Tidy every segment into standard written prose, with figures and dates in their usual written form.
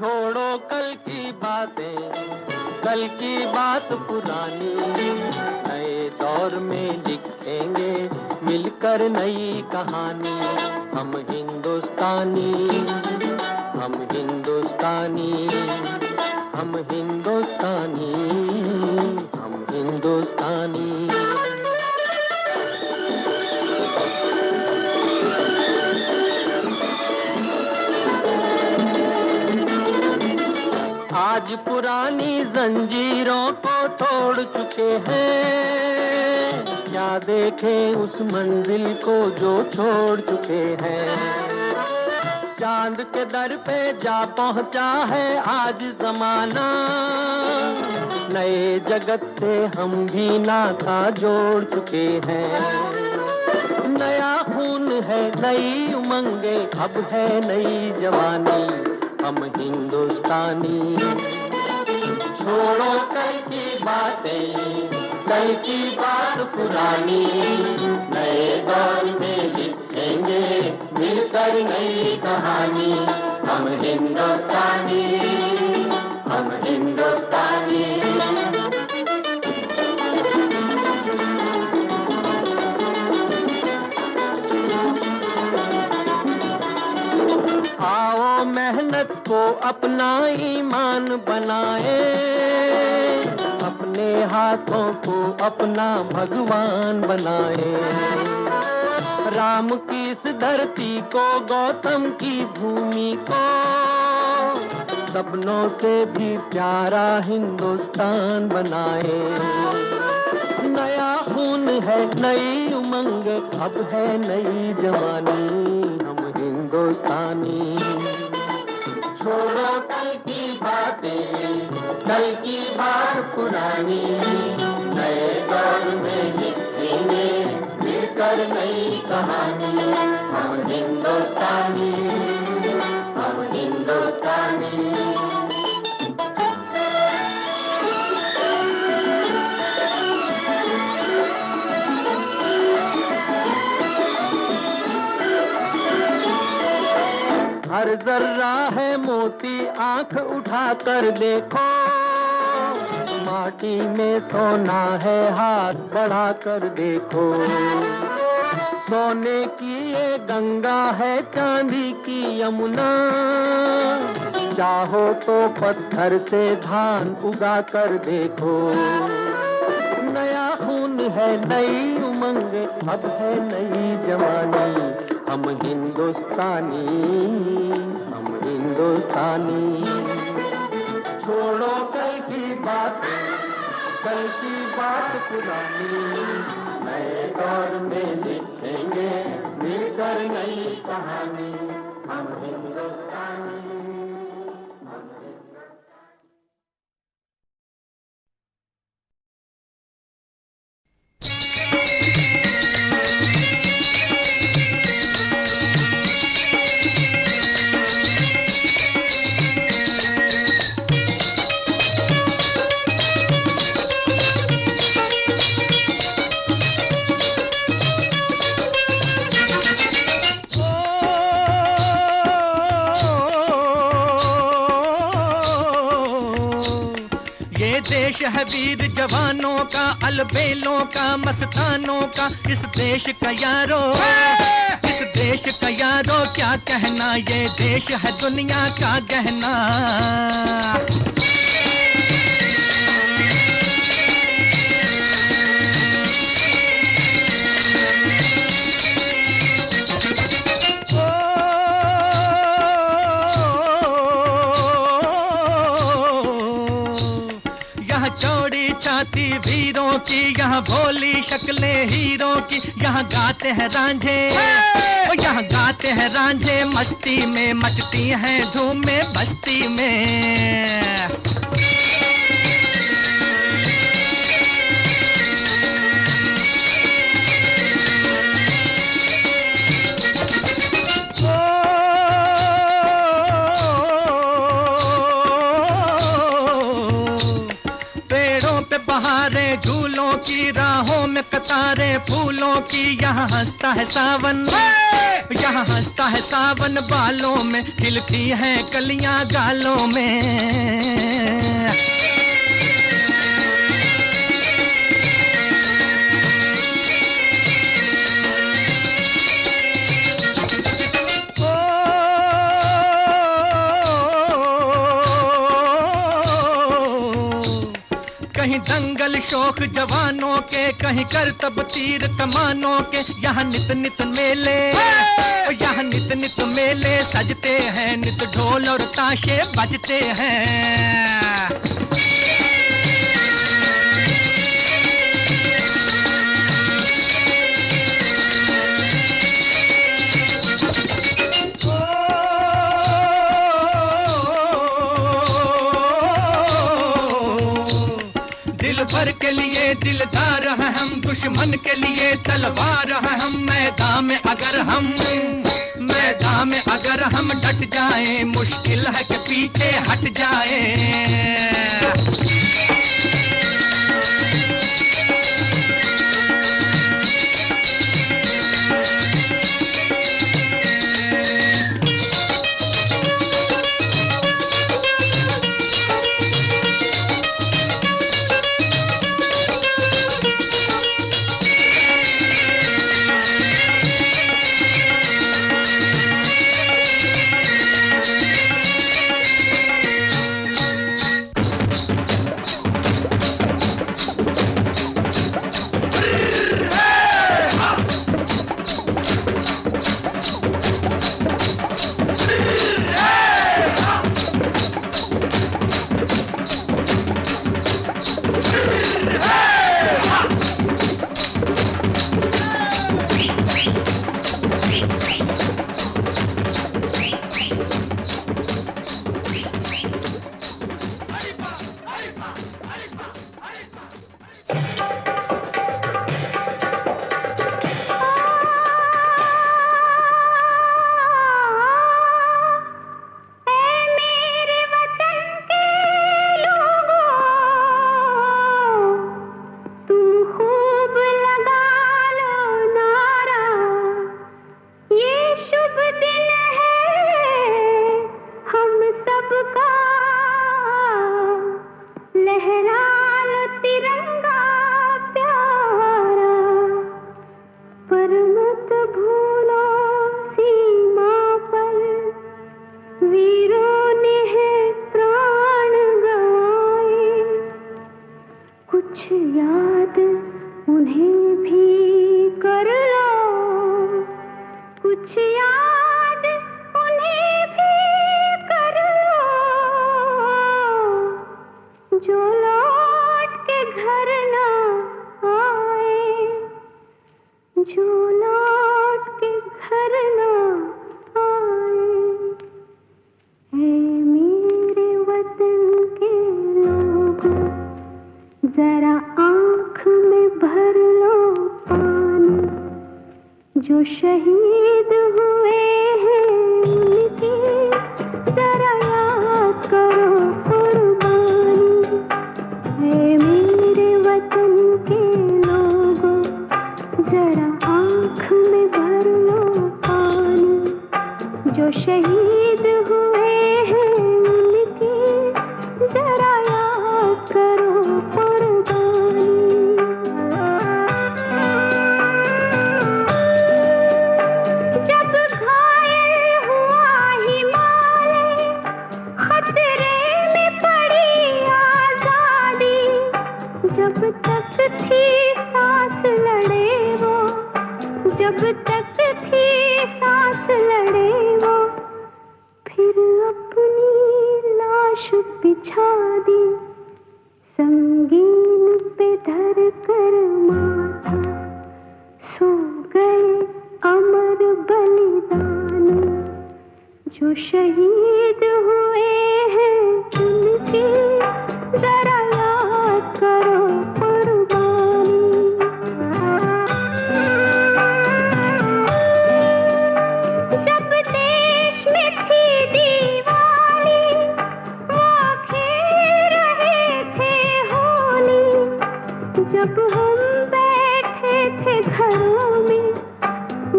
छोड़ो कल की बातें, कल की बात पुरानी, नए दौर में लिखेंगे मिलकर नई कहानी। हम हिंदुस्तानी, हम हिंदुस्तानी, हम हिंदुस्तानी, हम हिंदुस्तानी। आज पुरानी जंजीरों को तोड़ चुके हैं, क्या देखें उस मंजिल को जो छोड़ चुके हैं। चांद के दर पे जा पहुंचा है आज जमाना, नए जगत से हम भी नाता जोड़ चुके हैं। नया खून है, नई उमंगे, अब है नई जवानी। हम हिंदुस्तानी, छोड़ो कल की बातें, कल की बात पुरानी, नए दौर में लिखेंगे मिलकर नई कहानी। हम हिंदुस्तानी, हम हिंदुस्तानी। आओ मेहनत को अपना ईमान बनाए, अपने हाथों को अपना भगवान बनाए। राम की इस धरती को, गौतम की भूमि को, सपनों से भी प्यारा हिंदुस्तान बनाए। नया खून है, नई उमंग, अब है नई जवानी। हम हिंदुस्तानी, छोड़ो कल की बातें, कल की बात पुरानी, नए दौर में लिखेंगे मिलकर नई कहानी। हम हिंदुस्तानी, हम हिंदुस्तानी। हर जर्रा है मोती, आंख उठा कर देखो, माटी में सोना है, हाथ बढ़ा कर देखो। सोने की ये गंगा है, चांदी की यमुना, चाहो तो पत्थर से धान उगा कर देखो। नया खून है, नई उमंग, अब है नई जवानी। हम हिंदुस्तानी, हम हिंदुस्तानी। छोड़ो कल की बात, कल की बात पुरानी, नए दौर में लिखेंगे मिलकर नई कहानी। हम हिंदुस्तानी। देश है वीर जवानों का, अलबेलों का, मस्तानों का। इस देश का यारो, इस देश का यारो क्या कहना, ये देश है दुनिया का गहना। छाती वीरों की, यहाँ भोली शक्लें हीरों की। यहाँ गाते हैं रांझे, यहाँ गाते हैं रांझे, मस्ती में मचती हैं धूम में बस्ती में। बहारे में झूलों की, राहों में कतारें फूलों की। यहाँ हंसता है सावन, यहाँ हंसता है सावन, बालों में खिलती हैं कलियां गालों में। कहीं दंगल शौक जवानों के, कहीं करतब तीर कमानों के। यहाँ नित नित मेले, यहाँ नित नित मेले सजते हैं, नित ढोल और ताशे बजते हैं। भर के लिए दिलदार हैं हम, दुश्मन के लिए तलवार हैं हम। मैदान में अगर हम डट जाएं, मुश्किल है कि पीछे हट जाएं।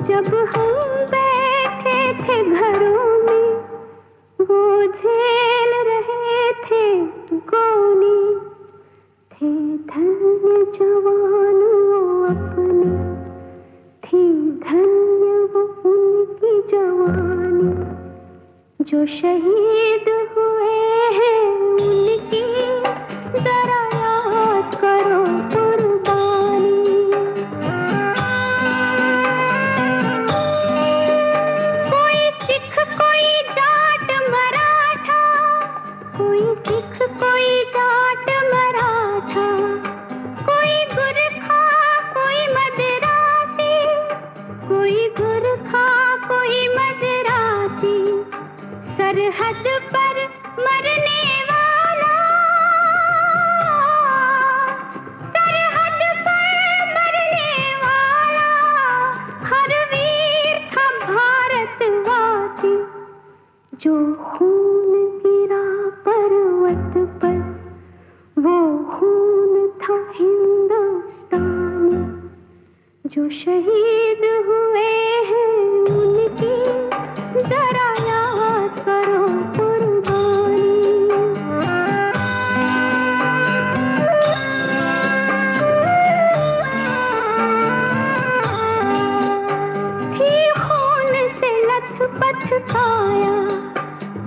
जब हम बैठे थे घरों में, वो झेल रहे थे गोली। थे धन्य जवान वो अपने, थी धन्य वो उनकी जवानी। जो शहीद हुए हैं उनकी जरा याद करो कुर्बानी। कोई सिख कोई जाट मराठा, कोई सिख कोई जाट मराठा, कोई गुरखा कोई मदरासी, कोई गुरखा कोई मदरासी। सरहद पर मरने वाला, सरहद पर मरने वाला, हर वीर था भारतवासी। जो खून गिरा पर्वत पर, वो खून था हिंदुस्तानी। जो शहीद हुए हैं उनकी जरा याद करो कुर्बानी। थी खून से लथपथ काया,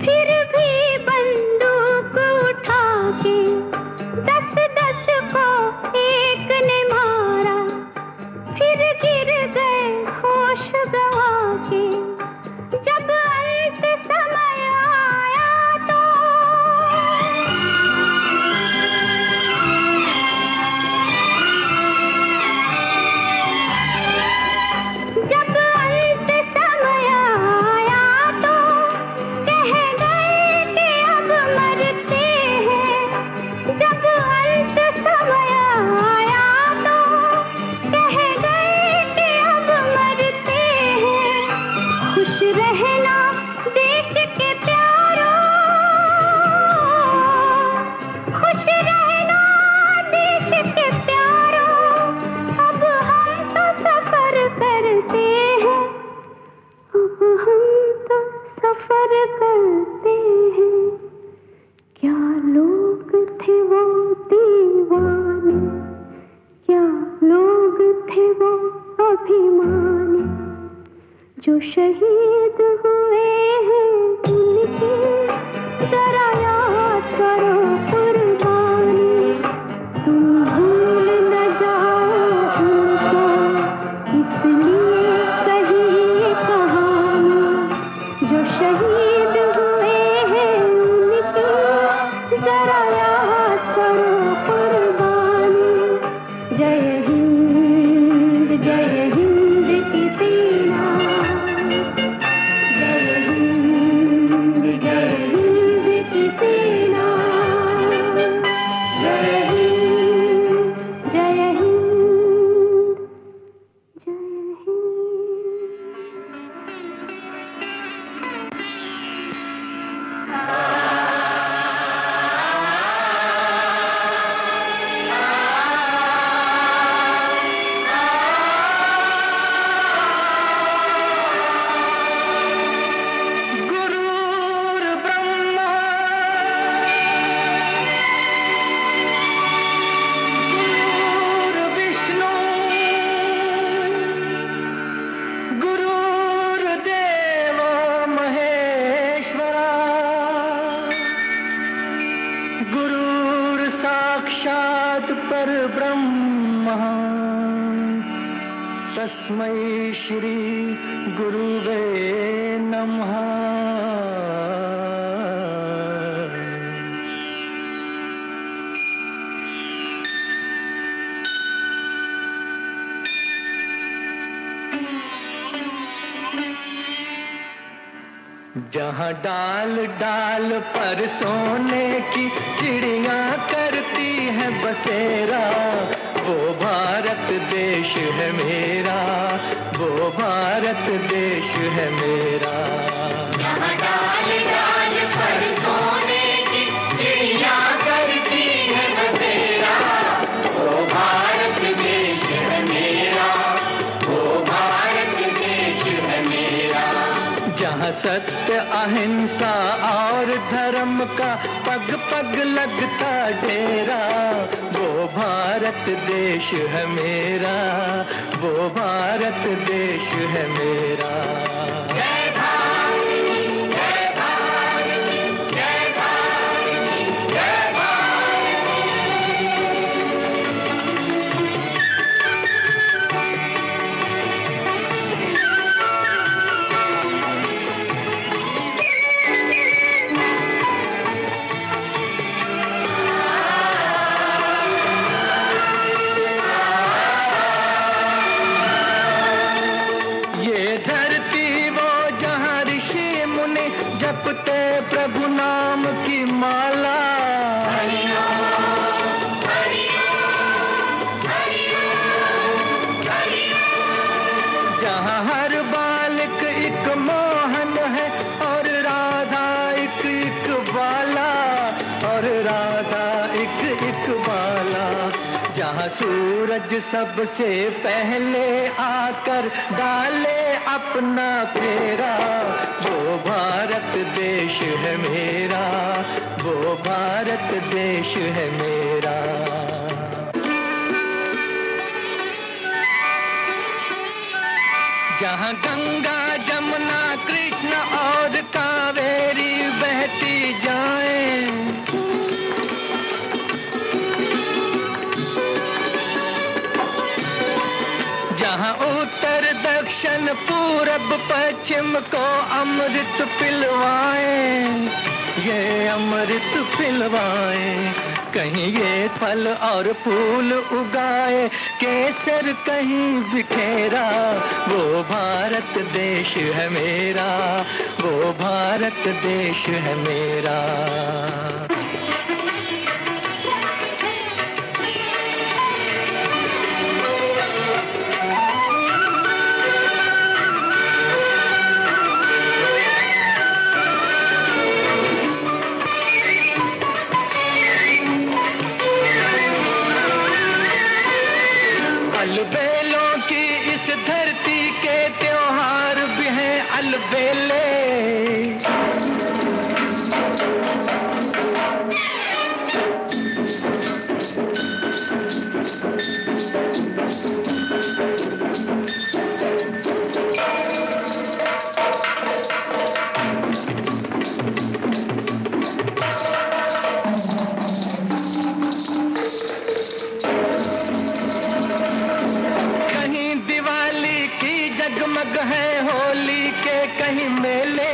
फिर भी बंदूक उठा के 10-10 को एक ने मारा। फिर गिर गए होश गवा के, जब अंत समय आया तो जब अंत समय आया तो कह गए कि अब मरते हैं। जब अंत समय आया तो कह गए कि अब मरते हैं। खुश रहना देश के प्यारों, खुश रहना देश के प्यारों। अब हम तो सफर करते हैं, अब हम तो सफर करते हैं। क्या लोग थे वो दीवाने, क्या लोग थे वो अभिमानी। जो शहीद हुए हैं उनकी जरा याद करो कुर्बानी। तुम भूल न जाओ उनको, इसलिए कही ये कहानी। जो शहीद हुए हैं उनकी जरा याद करो कुर्बानी। जय हिंद की सेना, जय हिंद की सेना। जय हिंद, जय हिंद, जय हिंद। साक्षात् परब्रह्म तस्मै श्री गुरुवे नमः। जहाँ डाल डाल पर सोने की चिड़िया करती है बसेरा, वो भारत देश है मेरा, वो भारत देश है मेरा। जहाँ डाल डाल पर सोने की चिड़िया करती है बसेरा, वो भारत देश है मेरा, वो भारत देश जहाँ सत्य अहिंसा और धर्म का पग पग लगता डेरा, वो भारत देश है मेरा, वो भारत देश है मेरा। जय भारत, जय भारत, जय भारत, जय भारत। ये धरती वो जहाँ ऋषि मुनि जपते प्रभु नाम की माला, जहाँ हर बालक एक मोहन है और राधा एक एक बाला, और राधा एक एक बाला। जहाँ सूरज सबसे पहले आकर डाले अपना फेरा, वो भारत देश है मेरा, वो भारत देश है मेरा। जहाँ गंगा जमुना कृष्ण और कावेरी बहती जाएं, जहाँ उत्तर दक्षिण पूरब पश्चिम को अमृत पिलवाएं, ये अमृत पिलवाएं। कहीं ये फल और फूल उगाए, केसर कहीं बिखेरा, वो भारत देश है मेरा, वो भारत देश है मेरा। अलबेलों की इस धरती के त्योहार भी हैं अलबेले, जगमग है होली के कहीं मेले,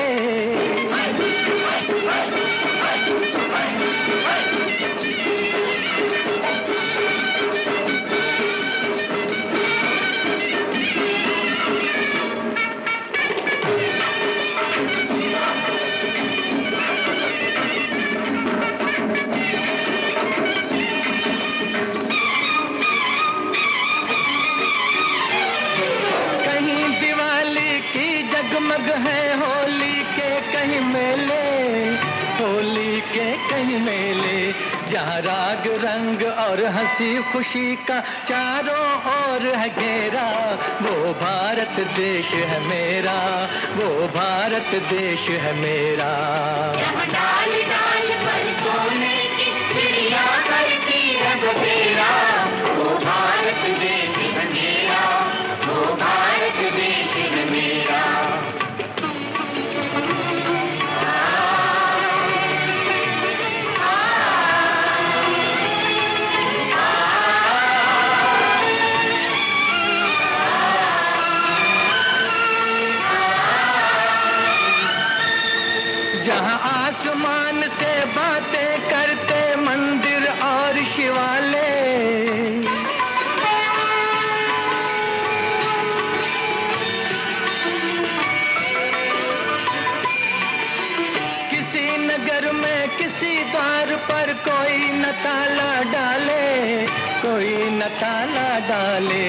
जगमग है होली के कहीं मेले, होली के कहीं मेले। जहाँ राग रंग और हंसी खुशी का चारों ओर है घेरा, वो भारत देश है मेरा, वो भारत देश है मेरा। यहाँ डाल डाल पर सोने की चिड़िया करती है बसेरा, वो भारत देश है मेरा, वो भारत देश है मेरा। जहाँ आसमान से बातें करते मंदिर और शिवालय, किसी नगर में किसी द्वार द्वार पर कोई न ताला डाले, कोई न ताला डाले,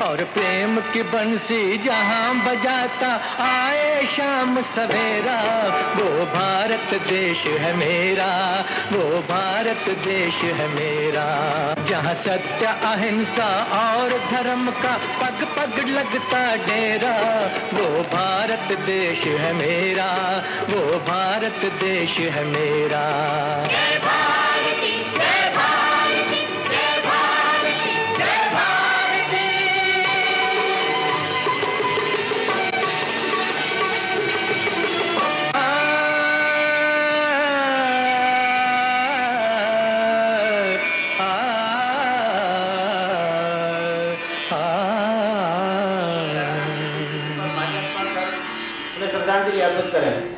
और प्रेम की बंसी जहां बजाता आए शाम सवेरा, वो भारत देश है मेरा, वो भारत देश है मेरा। जहां सत्य अहिंसा और धर्म का पग पग लगता डेरा, वो भारत देश है मेरा, वो भारत देश है मेरा। जय भारती, जय भारती, जय भारती, जय भारती। उन्हें श्रद्धांजलि अर्पित करें।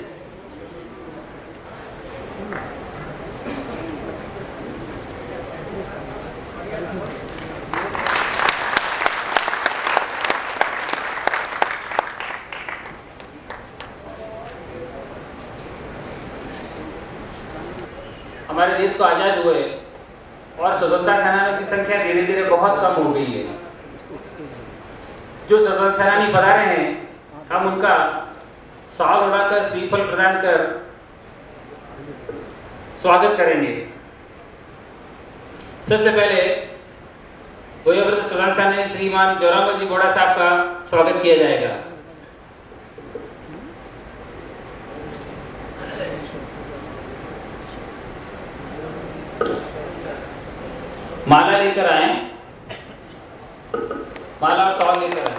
हमारे देश को आज़ाद हुए और स्वतंत्रता सेनानियों की संख्या धीरे धीरे बहुत कम हो गई है। जो स्वतंत्रता सेनानी बना रहे हैं, हम उनका शॉल उड़ाकर श्रीफल प्रदान कर स्वागत करेंगे। सबसे पहले वयोवृद्ध स्वतंत्रता सेनानी श्रीमान जोरावर जी बोड़ा साहब का स्वागत किया जाएगा। माला लेकर आए, माला और शॉल लेकर आए।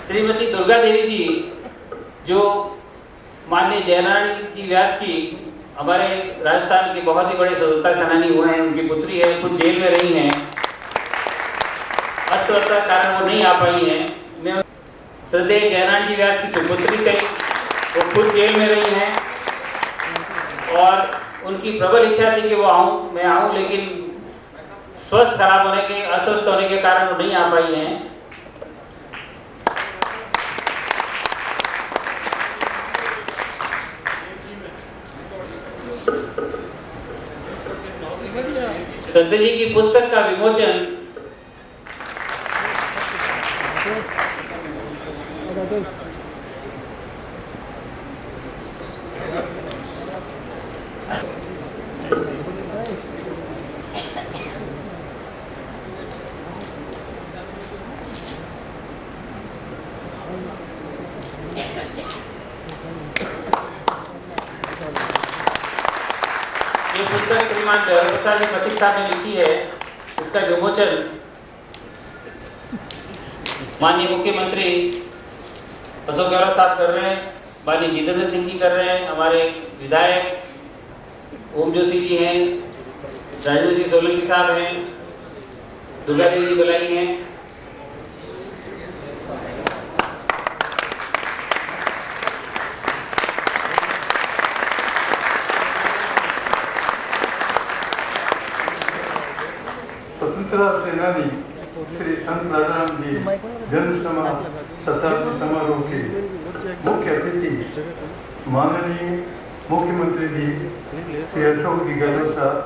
श्रीमती दुर्गा देवी जी, जो माननीय जयरानी जी व्यास की हमारे राजस्थान के बहुत ही बड़े स्वतंत्रता सेनानी हुए हैं, उनकी पुत्री है, खुद जेल में रही हैं, अस्वस्थता के कारण वो नहीं आ पाई हैं। मैं श्रद्धेय जयरानी जी व्यास की सुपुत्री थी, वो खुद जेल में रही हैं और उनकी प्रबल इच्छा थी कि वो मैं आऊँ, लेकिन स्वस्थ खराब होने के, अस्वस्थ होने के कारण वो नहीं आ पाई हैं। संत जी की पुस्तक का विमोचन ये पुस्तक श्रीमान प्रसाद जी पथिक साहब ने लिखी है। इसका विमोचन माननीय मुख्यमंत्री अशोक गहलोत साहब कर रहे हैं, माननीय जितेंद्र सिंह जी कर रहे हैं, हमारे विधायक ओम जोशी जी हैं, राजेंद्र जी सोलंकी साहब हैं, दुर्गा देवी जी बुलाई हैं। स्वतंत्रता सेनानी श्री संत लाडाराम जी जन्म शताब्दी समारोह के मुख्य अतिथि माननीय मुख्यमंत्री जी श्री अशोक जी गहलोत साहब,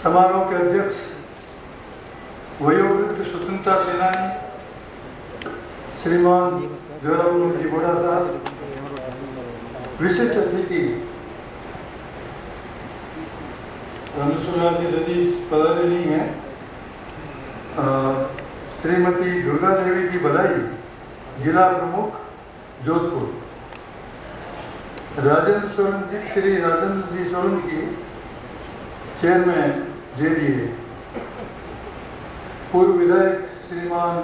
समारोह के अध्यक्ष वयोवृद्ध स्वतंत्रता सेनानी श्रीमान जोरावर जी बोड़ा साहब, विशिष्ट अतिथि रमेश्वरी पधारे नहीं है, श्रीमती दुर्गा देवी जी बलाई, जिला प्रमुख जोधपुर, राजेंद्र सोलंकी, श्री राजेंद्र जी सोलंकी, चेयरमैन जेडीए, पूर्व विधायक श्रीमान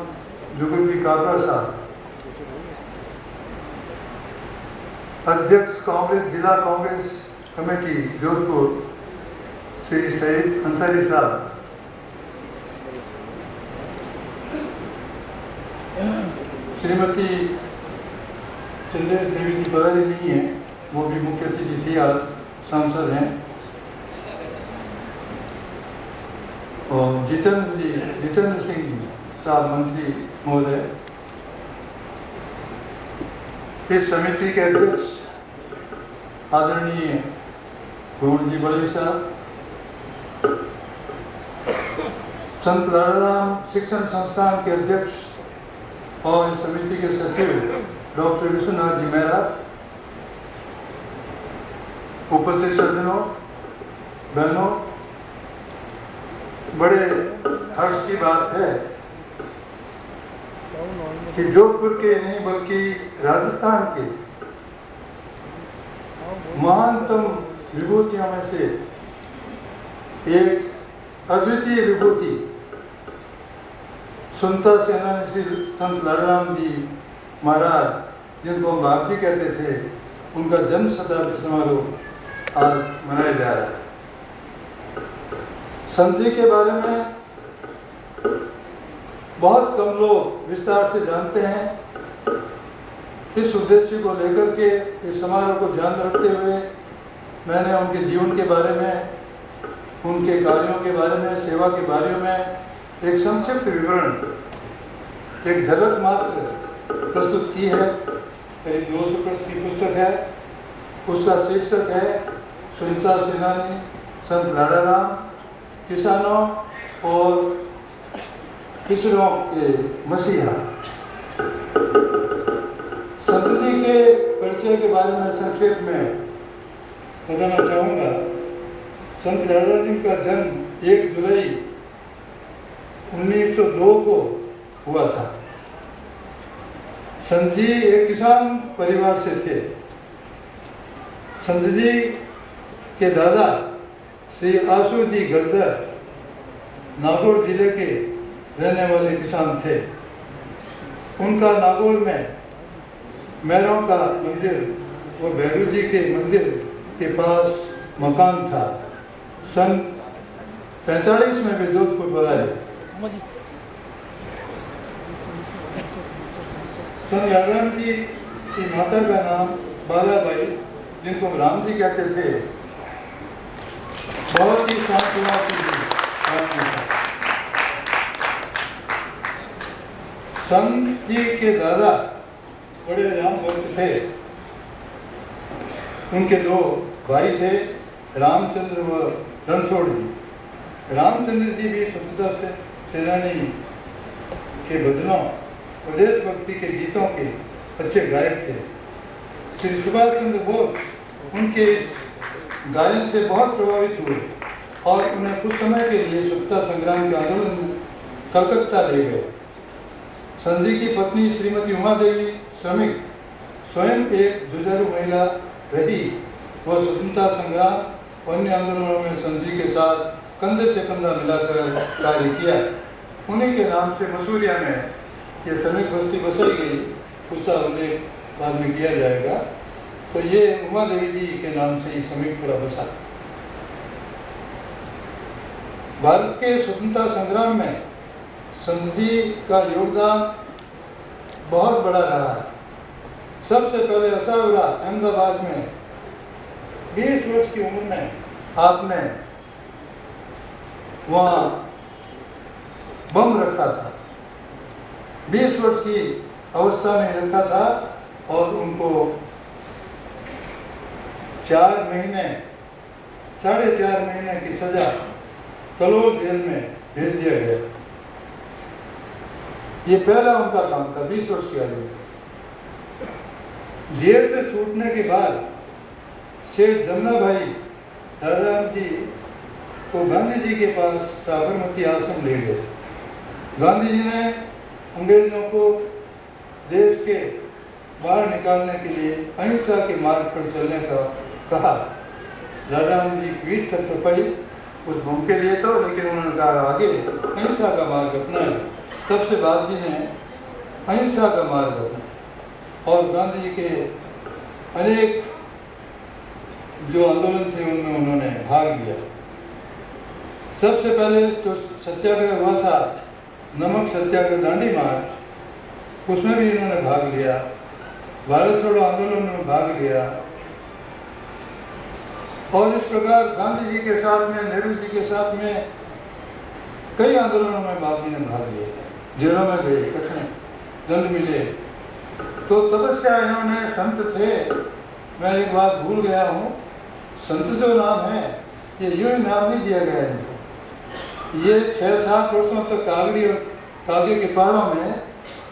जुगल जी काबरा साहब, अध्यक्ष कांग्रेस जिला कांग्रेस कमेटी जोधपुर श्री सईद अंसारी साहब, श्रीमती चंद्रेश देवी जी पधारी नहीं है, वो भी मुख्य अतिथि थी, आज सांसद हैं। और जितेंद्र सिंह जी साहब मंत्री महोदय, इस समिति के अध्यक्ष आदरणीय गोविंद जी बड़े साहब, संत लाड़ाराम शिक्षण संस्थान के अध्यक्ष और इस समिति के सचिव डॉक्टर विश्वनाथ जी मेहरा, उपस्थित सज्जनों, बहनों, बड़े हर्ष की बात है कि जोधपुर के नहीं बल्कि राजस्थान के महानतम विभूतियों में से एक अद्वितीय विभूति सुनता सेनानी श्री संत लाड़ाराम जी महाराज, जिनको हम बाप जी कहते थे, उनका जन्म शताब्दी समारोह आज मनाया जा रहा है। संत जी के बारे में बहुत कम लोग विस्तार से जानते हैं। इस उद्देश्य को लेकर के इस समारोह को ध्यान में रखते हुए मैंने उनके जीवन के बारे में, उनके कार्यों के बारे में, सेवा के बारे में एक संक्षिप्त विवरण, एक झलक मात्र प्रस्तुत की है। करीब 200 पृष्ठ की पुस्तक है। उसका शीर्षक है सुनता सेनानी संत लाड़ाराम, किसानों और किशोरों के मसीहा। संत जी के परिचय के बारे में संक्षेप में बताना चाहूँगा। संत लाड़ाराम जी का जन्म 1 जुलाई 1902 को हुआ था। संत जी एक किसान परिवार से थे। संत जी के दादा श्री आसू जी गजदर नागौर जिले के रहने वाले किसान थे। उनका नागौर में मैरों का मंदिर और भैरू जी के मंदिर के पास मकान था। सन 45 में वे जोधपुर पधारे। संत लाड़ाराम जी की माता का नाम बालाबाई, जिनको राम जी कहते थे, बहुत ही शांत स्वभाव की थी। संत जी के दादा बड़े राम भक्त थे। उनके 2 भाई थे, रामचंद्र व रणछोड़ जी। रामचंद्र जी भी स्वतंत्रता सेनानी के भजनों और देशभक्ति के गीतों के अच्छे गायक थे। श्री सुभाष चंद्र बोस उनके इस गायन से बहुत प्रभावित हुए और उन्हें कुछ समय के लिए स्वतंत्रता संग्राम के आंदोलन में कलकत्ता ले गए। संत जी की पत्नी श्रीमती उमा देवी श्रमिक स्वयं एक जुझारू महिला रही। वह स्वतंत्रता संग्राम और अन्य आंदोलनों में संत जी के साथ कंधे से कंधा मिलाकर कार्य किया। उन्हीं के नाम से मसूरिया में ये श्रमिक बस्ती बसाई गई। उसका उल्लेख बाद में किया जाएगा। तो ये उमा देवी जी के नाम से ही श्रमिकपुरा बसा। भारत के स्वतंत्रता संग्राम में संत जी का योगदान बहुत बड़ा रहा है। सबसे पहले असावरा अहमदाबाद में 20 वर्ष की उम्र में आपने वहाँ बम रखा था। 20 वर्ष की अवस्था में रखा था और उनको 4 महीने, 4.5 महीने की सजा कलोल जेल में भेज दिया गया। ये पहला उनका काम था 20 वर्ष की आयु में। जेल से छूटने के बाद सेठ जमुना भाई लाड़ाराम जी को गांधी जी के पास साबरमती आश्रम ले गए। गांधी जी ने अंग्रेजों को देश के बाहर निकालने के लिए अहिंसा के मार्ग पर चलने का कहा। लाड़ाराम जी पीठ तक तो पाई उस बम के लिए तो, लेकिन उन्होंने कहा आगे अहिंसा का मार्ग अपनाए। तब से बाप जी ने अहिंसा का मार्ग अपनाया और गांधी जी के अनेक जो आंदोलन थे उनमें उन्होंने भाग लिया। सबसे पहले जो सत्याग्रह हुआ था, नमक सत्याग्रह दांडी मार्च, उसमें भी इन्होंने भाग लिया। भारत छोड़ो आंदोलन में भाग लिया और इस प्रकार गांधी जी के साथ में, नेहरू जी के साथ में कई आंदोलनों में बाबू जी ने भाग लिया, जेलों में गए, कठिन दंड मिले। तो तपस्या इन्होंने, संत थे, मैं एक बात भूल गया हूँ, संत जो नाम है ये यूं ही नाम नहीं दिया गया है इनको। ये 6-7 वर्षों तक कागड़ी और कागे के पहाड़ों में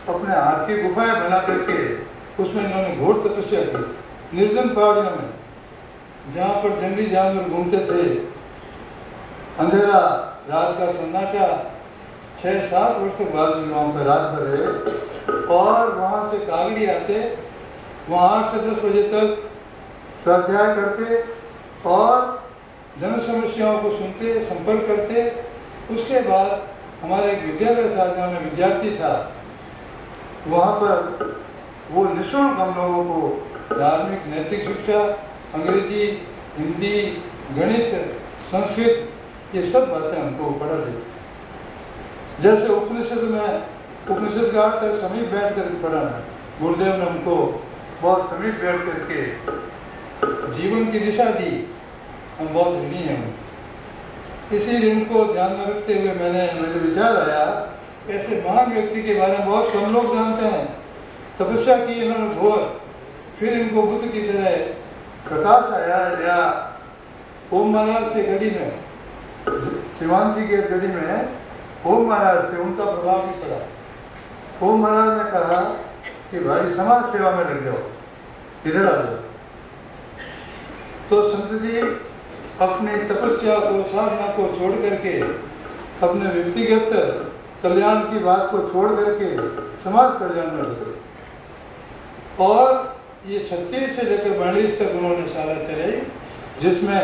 अपने हाथ की गुफाएं बना करके उसमें इन्होंने घोर तपस्या की, निर्जन पहाड़ियों में जहाँ पर जंगली जानवर घूमते थे, अंधेरा, रात का सन्नाटा। 6-7 वर्ष तक बाबूजी वहाँ पर रात भर रहे और वहाँ से कागड़ी आते, वहाँ 8 से 10 बजे तक स्वाध्याय करते और जन समस्याओं को सुनते, संपर्क करते। उसके बाद हमारा एक विद्यालय था जहाँ मैं विद्यार्थी था, वहाँ पर वो निःशुल्क हम लोगों को धार्मिक नैतिक शिक्षा, अंग्रेजी, हिंदी, गणित, संस्कृत, ये सब बातें हमको पढ़ाते थे। जैसे उपनिषद में, उपनिषद का अर्थ समीप बैठ कर पढ़ाना, गुरुदेव ने हमको बहुत समीप बैठ करके जीवन की दिशा दी। हम बहुत ऋणी हैं उनके। इसी ऋण को ध्यान में रखते हुए मेरे विचार आया, ऐसे महान व्यक्ति के बारे में बहुत कम लोग जानते हैं। तपस्या की इन्होंने घोर, फिर इनको बुद्ध की तरह प्रकाश आया। या ओम महाराज थे गढ़ी में, शिवानसी के गढ़ी में ओम महाराज थे, उनका प्रभाव भी पड़ा। ओम महाराज ने कहा कि भाई समाज सेवा में लग जाओ, इधर आ जाओ। तो संत जी अपनी तपस्या को, साधना को छोड़ करके, अपने व्यक्तिगत कल्याण की बात को छोड़ करके समाज कल्याण में लगे और ये 36 से लेकर 42 तक उन्होंने शाला चलाई, जिसमें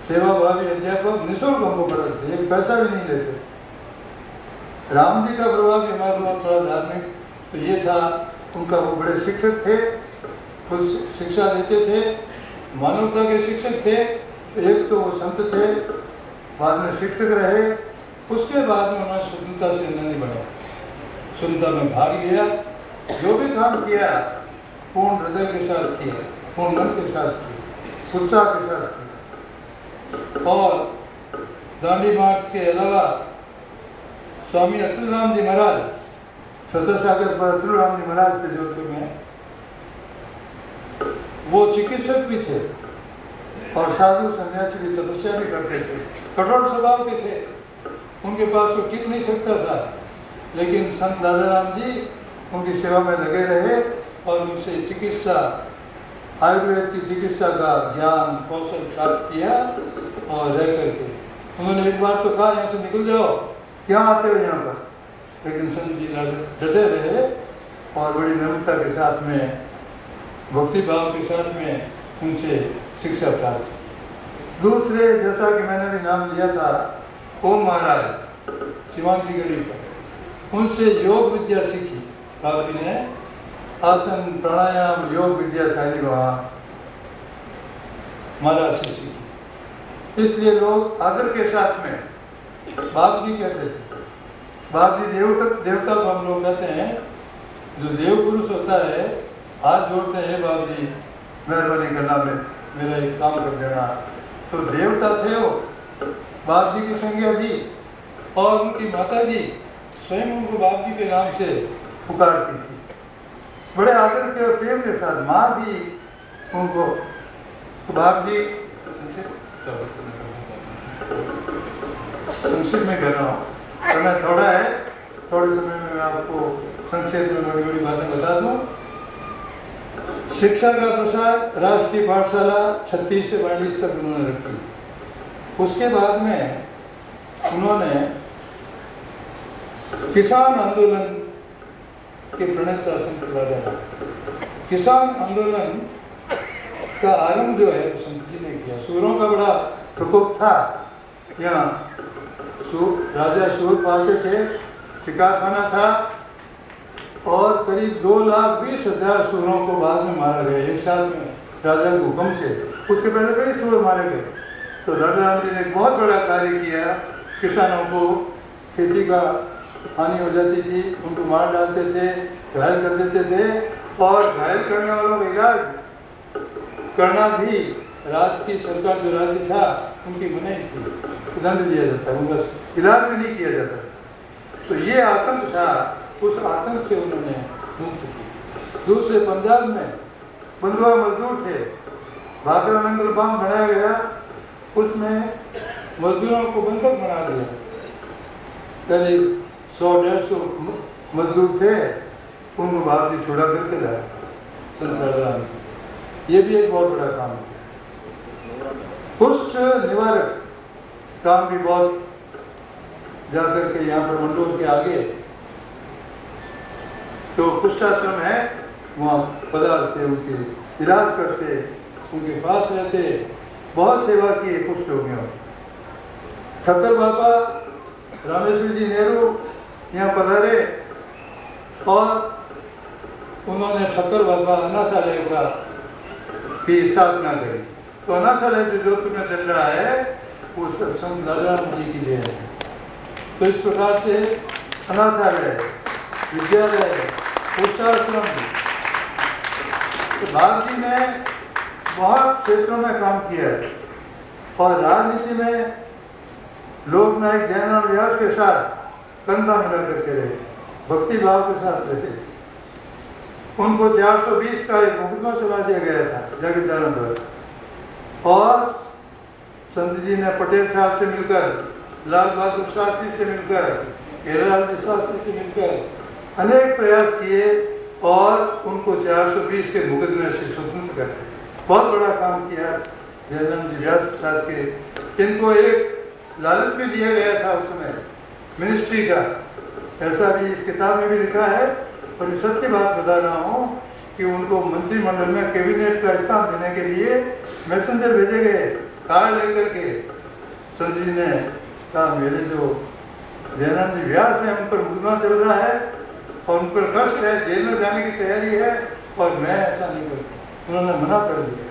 सेवाभावी अध्यापक निःशुल्क हमको पढ़ाते थे, एक पैसा भी नहीं लेते। राम जी का प्रभाव भी हमारे बहुत बड़ा धार्मिक तो ये था, उनका वो बड़े शिक्षक थे, खुद शिक्षा देते थे, मानवता के शिक्षक थे। एक तो वो संत थे, बाद में शिक्षक रहे, उसके बाद में उन्होंने स्वतंत्रता सेनानी बने, स्वतंत्रता में भाग लिया। जो भी काम किया पूर्ण हृदय के साथ किया, पूर्ण मन के साथ किया, उत्साह के साथ किया। और दांडी मार्च के अलावा स्वामी अचल राम जी महाराज, सतर सागर पर अचल राम जी महाराज थे जोधपुर में, वो चिकित्सक भी थे और साधु सन्यासी भी, तपस्या भी करते थे, कठोर स्वभाव के थे, उनके पास कोई टिक नहीं सकता था। लेकिन संत दादा राम जी उनकी सेवा में लगे रहे और उनसे चिकित्सा, आयुर्वेद की चिकित्सा का ज्ञान कौशल प्राप्त किया। और रह करके उन्होंने एक बार तो कहा यहाँ से निकल जाओ, क्या आते हो यहाँ पर, लेकिन संत जी डटे रहे और बड़ी नम्रता के साथ में, भक्ति भाव के साथ में उनसे शिक्षा प्राप्त की। दूसरे, जैसा कि मैंने भी नाम लिया था, ओम महाराज शिवानसी गढ़ी पर, उनसे योग विद्या सीखी। बाबा जी ने आसन, प्राणायाम, योग विद्या सारी वहाँ महाराज से सीखी। इसलिए लोग आदर के साथ में बाप जी कहते थे। बाप जी देवता को हम लोग कहते हैं, जो देव पुरुष होता है, हाथ जोड़ते हैं, बाप जी मेहरबानी करना, मेरा एक काम कर देना। तो देवता थे वो, बाप जी की संज्ञा दी और उनकी माता जी स्वयं उनको बाप जी के नाम से पुकारती थी, बड़े आदर के और प्रेम के साथ। माँ भी उनको, तो बाप जी संक्षिप्त में कह रहा हूँ, समय थोड़ा है, थोड़े समय में मैं आपको संक्षेप में बड़ी बड़ी बातें बता दूँ। शिक्षा का प्रसार राष्ट्रीय पाठशाला 36 से 42 तक उन्होंने रखी। उसके बाद में उन्होंने किसान आंदोलन के प्रणेता संत दादा, किसान आंदोलन का आरंभ जो है संत जी ने किया। सूरों का बड़ा प्रकोप था यहाँ, राजा सूर पालते थे, शिकार खाना था और करीब 2,20,000 सूरों को बाद में मारा गया एक साल में राजा के हुक्म से। उसके पहले कई सूर मारे गए। तो राजा राम जी ने एक बहुत बड़ा कार्य किया। किसानों को खेती का हानि हो जाती थी, उनको मार डालते थे, घायल कर देते थे और घायल करने वालों का इलाज करना भी राज्य की सरकार, जो राज्य था उनकी मनाही थी, दंड दिया जाता, उनका इलाज भी नहीं किया जाता। तो ये आतंक था, उस आतंक से उन्होंने मुक्त की। दूसरे पंजाब में बंधुआ मजदूर थे, भाखड़ा नंगल बांध बनाया गया, उसमें मजदूरों को बंधक बना दिया। करीब 100-150 मजदूर थे, उनको बाहर भी छोड़ा करके लाया संत। ये भी एक बहुत बड़ा काम किया। कुष्ठ निवारक काम भी बहुत जाकर के यहाँ पर मंडोर के आगे तो कुष्ठाश्रम है, वहाँ पधारते, उनके इलाज करते, उनके पास रहते, बहुत सेवा की कुष्ठ रोगियों की। ठक्कर बाबा रामेश्वर जी नेहरू यहाँ पधारे और उन्होंने ठक्कर बाबा अनाथालय का की स्थापना करी। तो अनाथालय जो जोधपुर में चल रहा है वो संत लालराम जी की देन है। तो इस प्रकार से अनाथालय, विद्यालय, पुष्टाश्रम, तो भारत जी ने बहुत क्षेत्रों में काम किया है और राजनीति में लोकनायक जयराम व्यास के साथ कंधा मिला करके रहे, भक्ति भाव के साथ रहे। उनको 420 का एक मुकदमा चला दिया गया था जागीरदारों द्वारा और संत जी ने पटेल साहब से मिलकर, लाल बहादुर शास्त्री से मिलकर, हीरालाल जी शास्त्री से मिलकर अनेक प्रयास किए और उनको 420 के मुकदमे से स्वतंत्र कर दिया। बहुत बड़ा काम किया जयराम जी व्यास साहब के। इनको एक लालच भी दिया गया था उस समय मिनिस्ट्री का, ऐसा भी इस किताब में भी लिखा है और ये सत्य बात बता रहा हूँ कि उनको मंत्रिमंडल में कैबिनेट का स्थान देने के लिए मैसेंजर भेजे गए कार लेकर के। संत जी ने कहा मेरे जो जयराम जी व्यास हैं उन पर मुकदमा चल रहा है और उन पर कष्ट है, जेल में जाने की तैयारी है और मैं ऐसा नहीं करूँगा। उन्होंने मना कर दिया।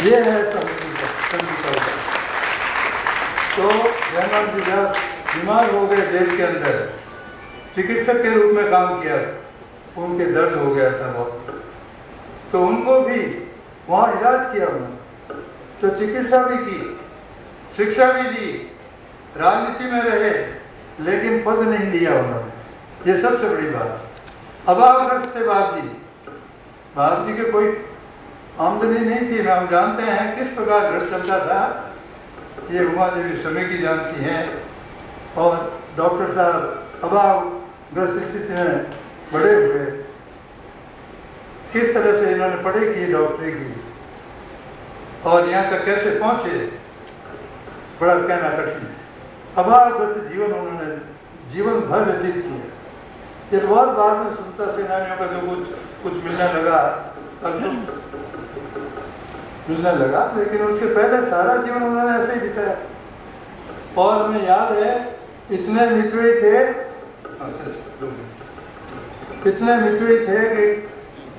ये है संत। तो जयराम जी व्यास बीमार हो गए जेल के अंदर, चिकित्सक के रूप में काम किया, उनके दर्द हो गया था बहुत, तो उनको भी वहाँ इलाज किया उन्होंने, तो चिकित्सा भी की, शिक्षा भी दी, राजनीति में रहे, लेकिन पद नहीं लिया उन्होंने। ये सबसे बड़ी बात। अभावग्रस्त थे बाप जी के कोई आमदनी नहीं थी। हम जानते हैं किस प्रकार घर चलता था, ये उमा देवी समय की जानती हैं। और डॉक्टर साहब अभावग्रस्त स्थिति में बड़े हुए, किस तरह से इन्होंने पढ़ाई की डॉक्टरी की और यहाँ तक कैसे पहुँचे, बड़ा कहना कठिन है। अभावग्रस्त जीवन उन्होंने जीवन भर व्यतीत किया। ये तो बहुत बाद में स्वतंत्रता सेनानियों का जो कुछ मिलने लगा, लेकिन उसके पहले सारा जीवन उन्होंने ऐसे ही बिताया। और हमें याद है इतने मितव्ययी थे कि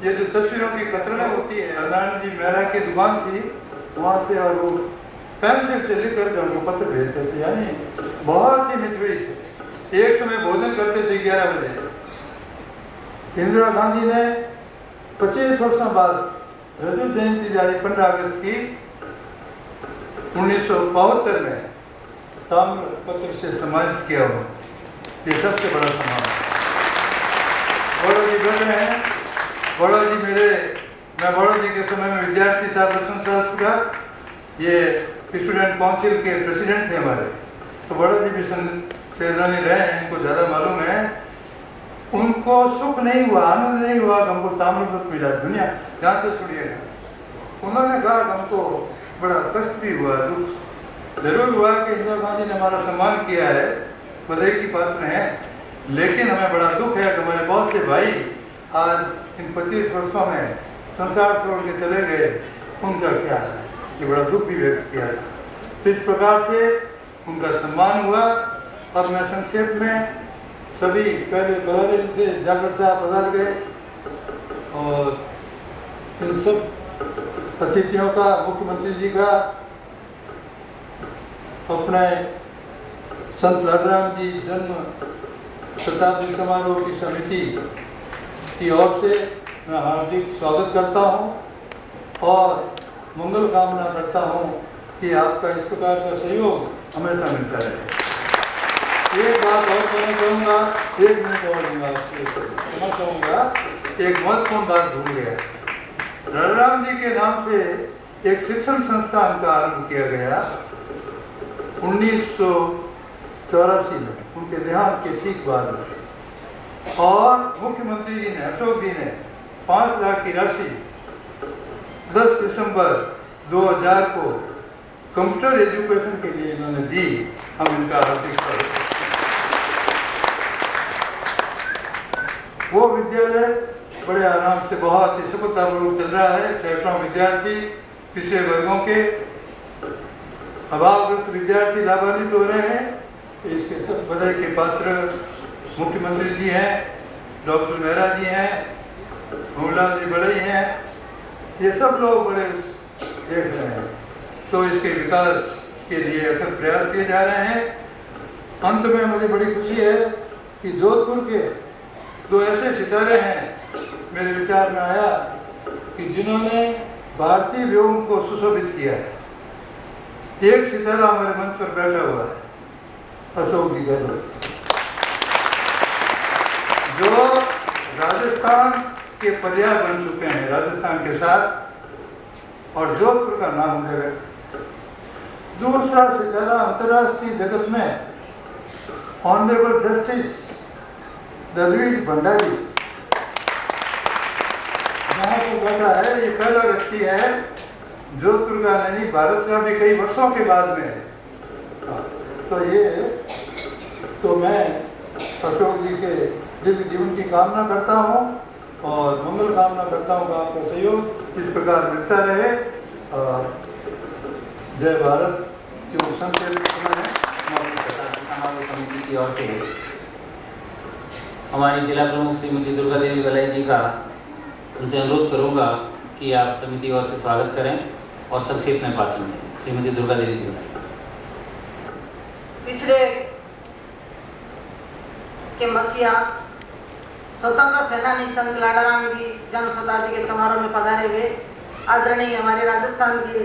ये जो तस्वीरों की कतरनें होती है, अदान जी मेहरा की दुकान थी वहाँ से, और वो पेंसिल से लिख करके उनको पत्र भेजते थे, यानी बहुत ही मितव्ययी थे। एक समय भोजन करते थे 11 बजे। इंदिरा गांधी ने 25 वर्षों बाद रजत जयंती आई 15 अगस्त की 1972 में ताम्रपत्र से सम्मानित किया हुआ। ये सबसे बड़ा सम्मान। बड़ो जी बैठे हैं। बड़ो जी मैं बड़ो जी के समय में विद्यार्थी था दर्शन शास्त्र का, ये स्टूडेंट काउंसिल के प्रेसिडेंट थे हमारे। तो बड़ो जी भी सेनानी रहे हैं, इनको ज़्यादा मालूम है। उनको सुख नहीं हुआ, आनंद नहीं हुआ कि हमको ताम्रपत्र मिला, दुनिया ध्यान से सुनिएगा। उन्होंने कहा कि हमको बड़ा कष्ट भी हुआ, दुख जरूर हुआ कि इंदिरा गांधी ने हमारा सम्मान किया है, बधाई की पात्र हैं, लेकिन हमें बड़ा दुख है कि हमारे बहुत से भाई आज इन 25 वर्षों में संसार छोड़ के चले गए, उनका क्या है। ये बड़ा दुख भी व्यक्त किया। तो इस प्रकार से उनका सम्मान हुआ। अब मैं संक्षेप में सभी पहले पधारे थे, जाकर साहब पधार गए और इन सब अतिथियों का, मुख्यमंत्री जी का, अपने संत लालराम जी जन्म शताब्दी समारोह की समिति की ओर से मैं हार्दिक स्वागत करता हूँ और मंगल कामना करता हूँ कि आपका इस प्रकार का सहयोग हमेशा मिलता रहे। एक बात और कहना चाहूँगा, 1 मिनट और कहना चाहूँगा, एक महत्वपूर्ण बात भूल गया। राजाराम जी के नाम से एक शिक्षण संस्थान का आरंभ किया गया 1984 में, उनके देहांत के ठीक बाद में, और मुख्यमंत्री जी ने, अशोक जी ने 5 लाख की राशि 10 दिसंबर 2000 को कंप्यूटर एजुकेशन के लिए इन्होंने दी। हम इनका हार्दिक स्वागत। वो विद्यालय बड़े आराम से, बहुत ही सफलतापूर्वक चल रहा है। सैकड़ों विद्यार्थी, पिछड़े वर्गों के अभावग्रस्त विद्यार्थी लाभान्वित हो रहे हैं। इसके सब बधाई के पात्र मुख्यमंत्री जी हैं, डॉक्टर मेहरा जी हैं, भूमलाल जी बड़े ही हैं, ये सब लोग बड़े देख रहे हैं। तो इसके विकास के लिए अथक प्रयास किए जा रहे हैं। अंत में मुझे बड़ी खुशी है कि जोधपुर के 2 ऐसे सितारे हैं, मेरे विचार में आया कि जिन्होंने भारतीय व्योम को सुशोभित किया है। एक सितारा हमारे मंच पर बैठा हुआ है, अशोक जी गहलोत, जो राजस्थान के पर्याय बन चुके हैं राजस्थान के साथ, और जोधपुर का नाम है। दूसरा सितारा अंतर्राष्ट्रीय जगत में ऑनरेबल जस्टिस दलवीज भंडारी यहाँ पर बैठा है। ये पहला व्यक्ति है जोधपुर का नहीं, भारत का भी कई वर्षों के बाद में। तो मैं अशोक जी के दिव्य जीवन की कामना करता हूँ और मंगल कामना करता हूँ कि आपका सहयोग इस प्रकार मिलता रहे। जय भारत के समारोह समिति की ओर से हमारी जिला प्रमुख श्रीमती दुर्गा देवी बलाई जी का उनसे अनुरोध करूँगा कि आप समिति ओर से स्वागत करें और संक्षेप में भाषण दें। श्रीमती दुर्गा देवी जी बलाई। पिछड़े के मसीहा स्वतंत्रता सेनानी संत लाडाराम जी जन्म शताब्दी के समारोह में पधारे हुए आदरणीय हमारे राजस्थान के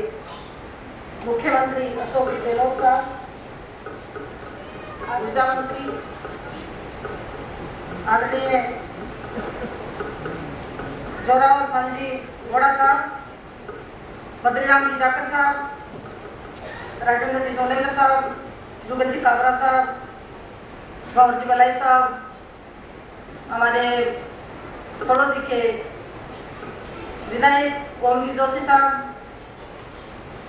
मुख्यमंत्री अशोक गहलोत साहब, ऊर्जा मंत्री आदरणीय जोरावर पालजी वोड़ा साहब, बद्रीराम जी जाकर साहब, राजेंद्र जी सोलेंगर साहब, जुगल जी काबरा साहब, गौर जी बलाई साहब, हमारे तड़ोदी के विधायक ओम जी जोशी साहब,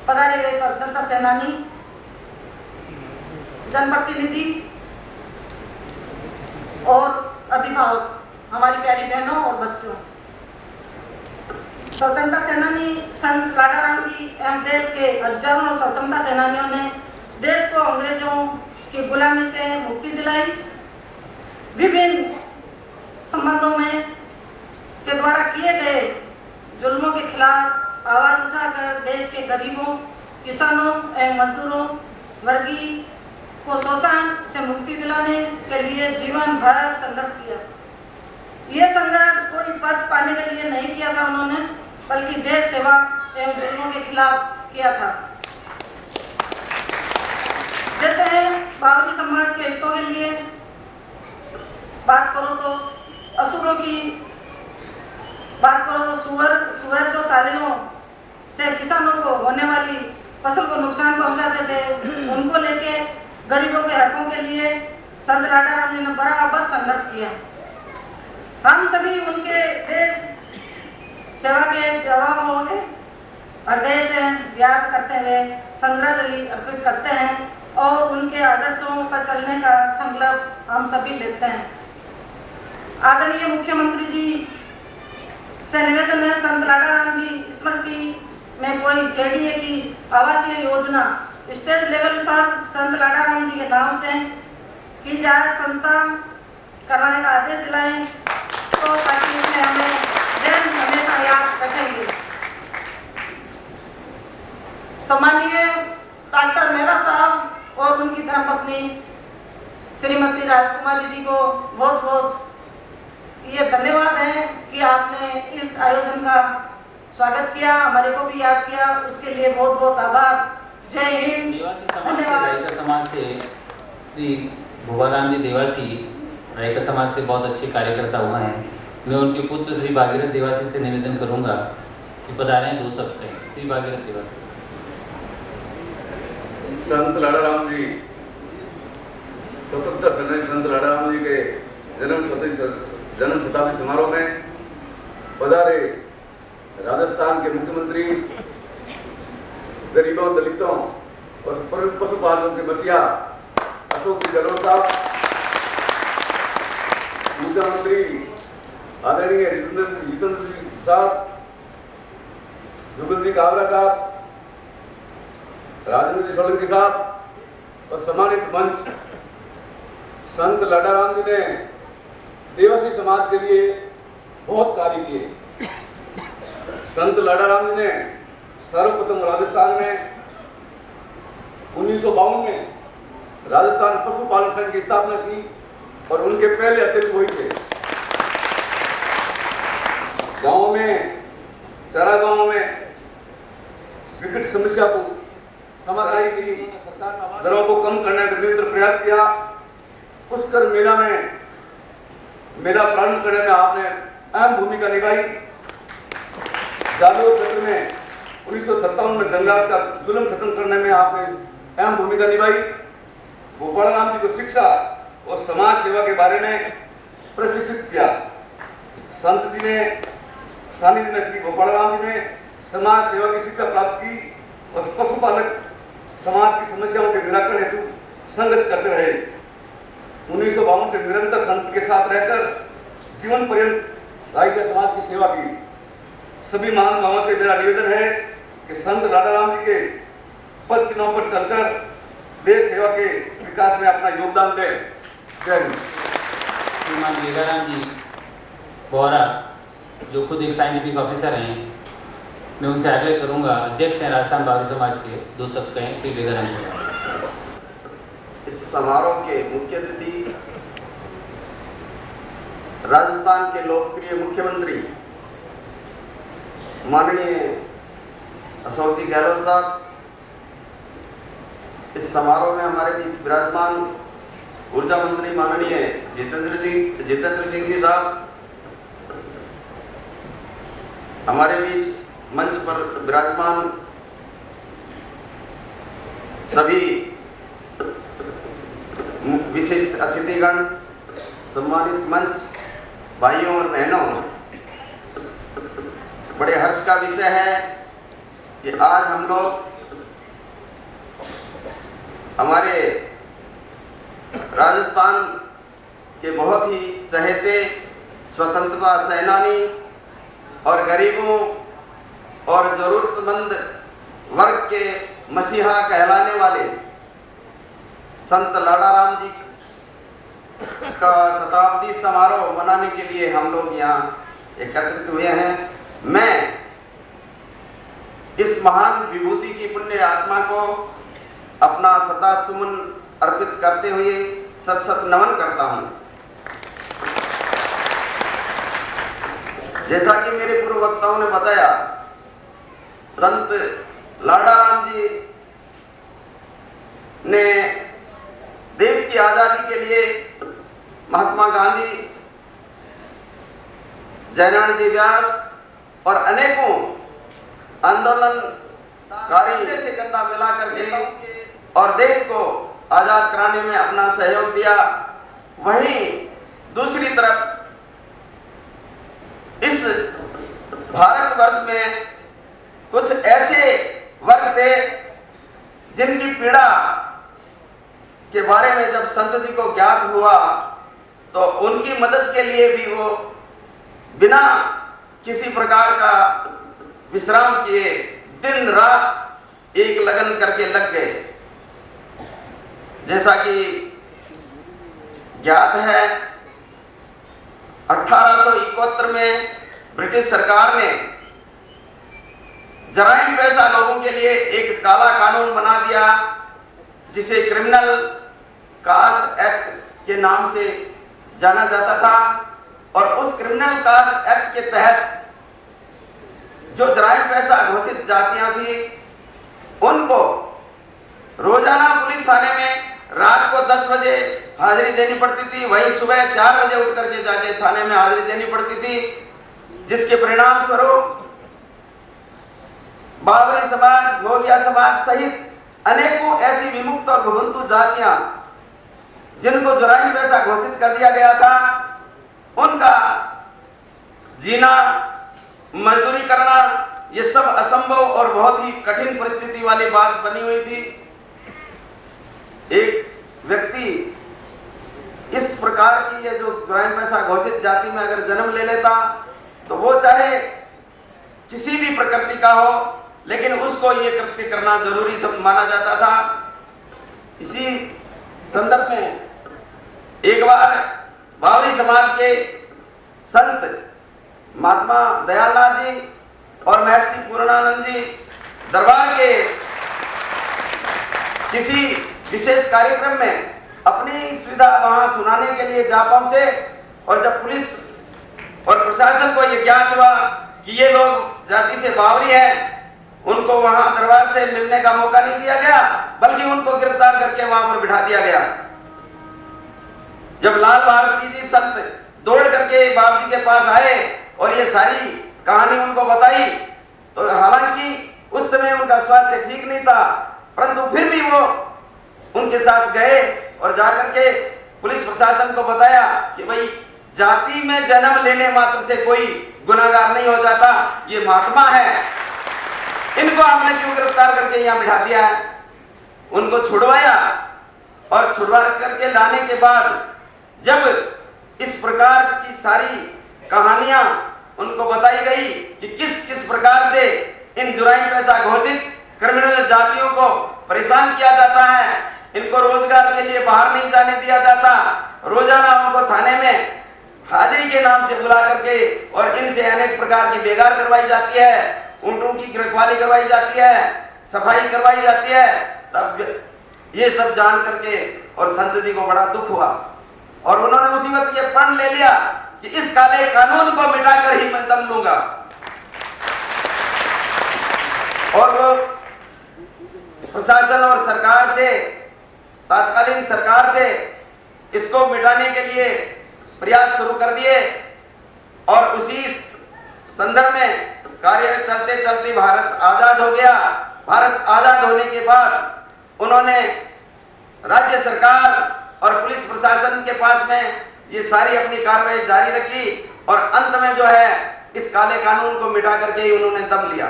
पधारे हुए स्वतंत्रता सेनानी, जनप्रतिनिधि और अभिभावक, हमारी प्यारी बहनों और बच्चों। स्वतंत्रता सेनानी संत लाडाराम जी एवं देश के हजारों स्वतंत्रता सेनानियों ने देश को अंग्रेजों की गुलामी से मुक्ति दिलाई। विभिन्न संबंधों में के द्वारा किए गए जुल्मों के खिलाफ आवाज उठाकर देश के गरीबों, किसानों एवं मजदूरों वर्गीय को शोषण से मुक्ति दिलाने के लिए जीवन भर संघर्ष किया। यह संघर्ष कोई पद पाने के लिए नहीं किया था उन्होंने, बल्कि देश सेवा एवं जुल्मों के खिलाफ किया था। जैसे बावरी समाज के हितों के लिए बात करो तो असुरों की बात करो तो सुअर जो तालियों से किसानों को होने वाली फसल को नुकसान पहुंचाते थे, उनको लेके गरीबों के हकों के लिए संत लाडाराम जी ने बराबर संघर्ष किया। हम सभी उनके देश सेवा के जवाब होंगे और देश याद करते हुए श्रद्धांजलि अर्पित करते हैं और उनके आदर्शों पर चलने का संकल्प हम सभी लेते हैं। आदरणीय मुख्यमंत्री जी से निवेदन है, संत लाडाराम जी स्मृति में कोई जेडीए की आवासीय योजना स्टेट लेवल पर संत लाडाराम जी के नाम से की जाए, संता कराने का आदेश दिलाएं तो ताकि उन्हें हमें हमेशा याद रखेंगे। सम्मानीय डॉक्टर मेहरा साहब और उनकी धर्मपत्नी श्रीमती राजकुमारी जी को बहुत बहुत ये धन्यवाद है कि आपने इस आयोजन का स्वागत किया, हमारे को भी याद किया, उसके लिए बहुत बहुत आभार। जय हिंद। देवासी समाज से, रायका समाज से श्री भोगाराम जी देवासी रायका समाज से बहुत अच्छे कार्यकर्ता हुए हैं। मैं उनके पुत्र श्री भागीरथ देवासी से निवेदन करूंगा कि पधारें 2 शब्द कहें। श्री भागीरथ देवासी। संत लाड़ाराम जी, स्वतंत्रता सेनानी संत लाड़ाराम जी के जन्म शताब्दी समारोह में पधारे राजस्थान के मुख्यमंत्री, गरीबों, दलितों और पशुपालकों के बसिया अशोक गहलोत साहब, मुख्यमंत्री आदरणीय जितेंद्र जी साहब, जुगल जी काबरा साहब, राजेंद्र जी सोलंकी साहब और सम्मानित मंच, संत लाड़ाराम जी ने देवासी समाज के लिए बहुत कार्य किए। संत लाड़ाराम जी ने सर्वप्रथम राजस्थान में 1952 में राजस्थान पशुपालन संघ की स्थापना की और उनके पहले अध्यक्ष वही थे। गांव में, चारा गांव में विकट समस्या को समाधान की, दरों को कम करने का निरंतर प्रयास किया। पुष्कर मेला में मेला प्रारंभ करने में आपने अहम भूमिका निभाई। जालोर क्षेत्र में 1957 में जंगलात का जुल्म खत्म करने में आपने अहम भूमिका निभाई। भोपाल राम जी को शिक्षा और समाज सेवा के बारे में प्रशिक्षित किया। संत जी ने, सानिध्य में श्री भोपाल राम जी ने समाज सेवा की शिक्षा प्राप्त की और पशुपालक समाज की समस्याओं के निराकरण हेतु संघर्ष करते रहे। 1952 से निरंतर संत के साथ रहकर जीवन पर्यंत रायका समाज की सेवा की। सभी महानुभावों से मेरा निवेदन है कि संत लाड़ाराम जी के पद चिन्हों पर चलकर देश सेवा के विकास में अपना योगदान दें। जय हिंद। श्रीमान वेगाराम जी बोहरा, जो खुद एक साइंटिफिक ऑफिसर हैं, मैं उनसे आग्रह करूंगा, अध्यक्ष हैं राजस्थान बावरी समाज के, 2 शब्द कहें। श्री वेगाराम जी। इस समारोह के मुख्य अतिथि राजस्थान के लोकप्रिय मुख्यमंत्री माननीय अशोक जी गहलोत साहब, इस समारोह में हमारे बीच विराजमान ऊर्जा मंत्री माननीय जितेंद्र सिंह जी साहब, हमारे बीच मंच पर विराजमान सभी विशिष्ट अतिथिगण, सम्मानित मंच, भाइयों और बहनों, बड़े हर्ष का विषय है कि आज हम लोग हमारे राजस्थान के बहुत ही चहेते स्वतंत्रता सेनानी और गरीबों और जरूरतमंद वर्ग के मसीहा कहलाने वाले संत लाड़ाराम जी का शताब्दी समारोह मनाने के लिए हम लोग यहाँ एकत्रित हुए हैं। मैं इस महान विभूति की पुण्य आत्मा को अपना सदा सुमन अर्पित करते हुए सत सत नमन करता हूँ। जैसा कि मेरे पूर्व वक्ताओं ने बताया, संत लाड़ाराम जी ने देश की आजादी के लिए महात्मा गांधी, जयनारायण व्यास और अनेकों आंदोलनकारी से कंधा मिलाकर के और देश को आजाद कराने में अपना सहयोग दिया। वहीं दूसरी तरफ इस भारतवर्ष में कुछ ऐसे वर्ग थे जिनकी पीड़ा के बारे में जब संत जी को ज्ञात हुआ तो उनकी मदद के लिए भी वो बिना किसी प्रकार का विश्राम किए दिन रात एक लगन करके लग गए। जैसा कि ज्ञात है, 1871 में ब्रिटिश सरकार ने जराइम पेशा लोगों के लिए एक काला कानून बना दिया, जिसे क्रिमिनल कार्ड एक्ट के नाम से जाना जाता था। और उस क्रिमिनल कार्ड एक्ट के तहत जो जराइम पेशा घोषित जातियां थी उनको रोजाना पुलिस थाने में रात को 10 बजे हाजिरी देनी पड़ती थी, वही सुबह 4 बजे उठ करके जाके थाने में हाजिरी देनी पड़ती थी, जिसके परिणाम स्वरूप बावरी समाज, भोगिया समाज सहित अनेकों ऐसी विमुक्त और भुवंतु जातियां जिनको जराइम पेशा घोषित कर दिया गया था, उनका जीना, मजदूरी करना, ये सब असंभव और बहुत ही कठिन परिस्थिति वाली बात बनी हुई थी। एक व्यक्ति इस प्रकार की ये जो जराइम पेशा घोषित जाति में अगर जन्म ले लेता तो वो चाहे किसी भी प्रकृति का हो, लेकिन उसको ये कृत्य करना जरूरी सब माना जाता था। इसी संदर्भ में एक बार बावरी समाज के संत महात्मा दयालनाथ जी और महर्षि पूर्णानंद जी दरबार के किसी विशेष कार्यक्रम में अपनी सुविधा वहां सुनाने के लिए जा पहुंचे, और जब पुलिस और प्रशासन को यह ज्ञात हुआ कि ये लोग जाति से बावरी हैं, उनको वहां दरबार से मिलने का मौका नहीं दिया गया, बल्कि उनको गिरफ्तार करके वहां पर बिठा दिया गया। जब लाल भारती जी संत दौड़ करके बाबू जी के पास आए और ये सारी कहानी उनको बताई, तो हालांकि उस समय उनका स्वास्थ्य ठीक नहीं था, परंतु फिर भी वो उनके साथ गए और जाकर के पुलिस प्रशासन को बताया कि भाई जाति में जन्म लेने मात्र से कोई गुनाहगार नहीं हो जाता, ये महात्मा है, इनको आपने क्यों गिरफ्तार करके यहाँ बिठा दिया है। उनको छुड़वाया और छुड़वा करके लाने के बाद जब इस प्रकार की सारी कहानियां उनको बताई गई कि किस किस प्रकार से इन जुराइम पेशा घोषित क्रिमिनल जातियों को परेशान किया जाता है, इनको रोजगार के लिए बाहर नहीं जाने दिया जाता, रोजाना उनको थाने में हाजिरी के नाम से बुला करके और इनसे अनेक प्रकार की बेगार करवाई जाती है, ऊंटों की रखवाली करवाई जाती है, सफाई करवाई जाती है। तब ये सब जान करके और संत जी को बड़ा दुख हुआ और उन्होंने उसी वक्त ये प्रण ले लिया कि इस काले कानून को मिटाकर ही मैं दम लूंगा। और वो प्रशासन और सरकार से, तात्कालीन सरकार से इसको मिटाने के लिए प्रयास शुरू कर दिए और उसी संदर्भ में कार्य चलते चलते भारत आजाद हो गया। भारत आजाद होने के बाद उन्होंने राज्य सरकार और पुलिस प्रशासन के पास में ये सारी अपनी कार्रवाई जारी रखी और अंत में जो है इस काले कानून को मिटा करके ही उन्होंने दम लिया।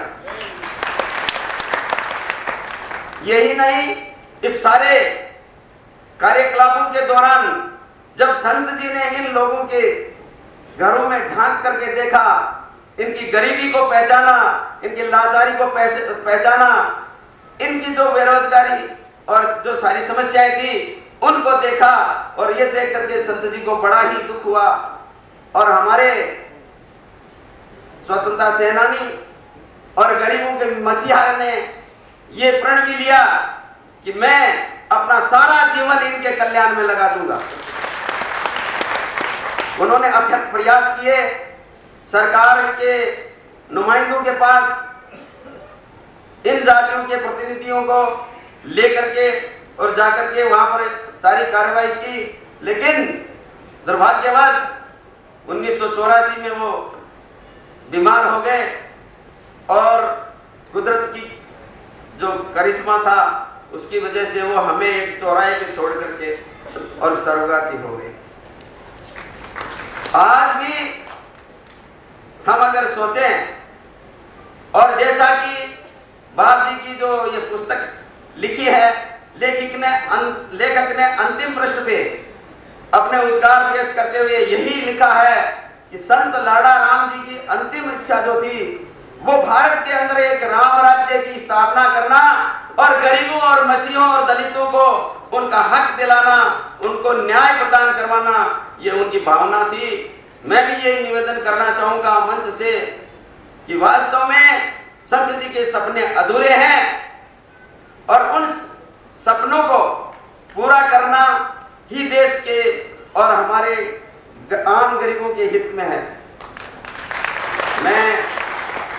यही नहीं, इस सारे कार्यकलापों के दौरान जब संत जी ने इन लोगों के घरों में झांक करके देखा, इनकी गरीबी को पहचाना, इनकी लाचारी को पहचाना, इनकी जो बेरोजगारी और जो सारी समस्याएं थी उनको देखा, और ये देख करके संत जी को बड़ा ही दुख हुआ। और हमारे स्वतंत्रता सेनानी और गरीबों के मसीहा ने ये प्रण भी लिया कि मैं अपना सारा जीवन इनके कल्याण में लगा दूंगा। उन्होंने अथक प्रयास किए, सरकार के नुमाइंदों के पास इन जातियों के प्रतिनिधियों को लेकर के और जाकर के वहां पर सारी कार्रवाई की, लेकिन दुर्भाग्यवश 1984 में वो बीमार हो गए और कुदरत की जो करिश्मा था उसकी वजह से वो हमें एक चौराहे पे छोड़ करके और सर्वगासी हो गए। आज भी हम अगर सोचें और जैसा कि बाप जी की जो ये पुस्तक लिखी है, लेखक ने अंतिम पृष्ठ पे अपने उद्गार पेश करते हुए यही लिखा है कि संत लाड़ा राम जी की अंतिम इच्छा जो थी वो भारत के अंदर एक राम राज्य की स्थापना करना और गरीबों और मसीहों और दलितों को उनका हक दिलाना, उनको न्याय प्रदान करवाना, ये उनकी भावना थी। मैं भी यही निवेदन करना चाहूंगा मंच से कि वास्तव में संत जी के सपने अधूरे हैं और उन सपनों को पूरा करना ही देश के और हमारे आम गरीबों के हित में है। मैं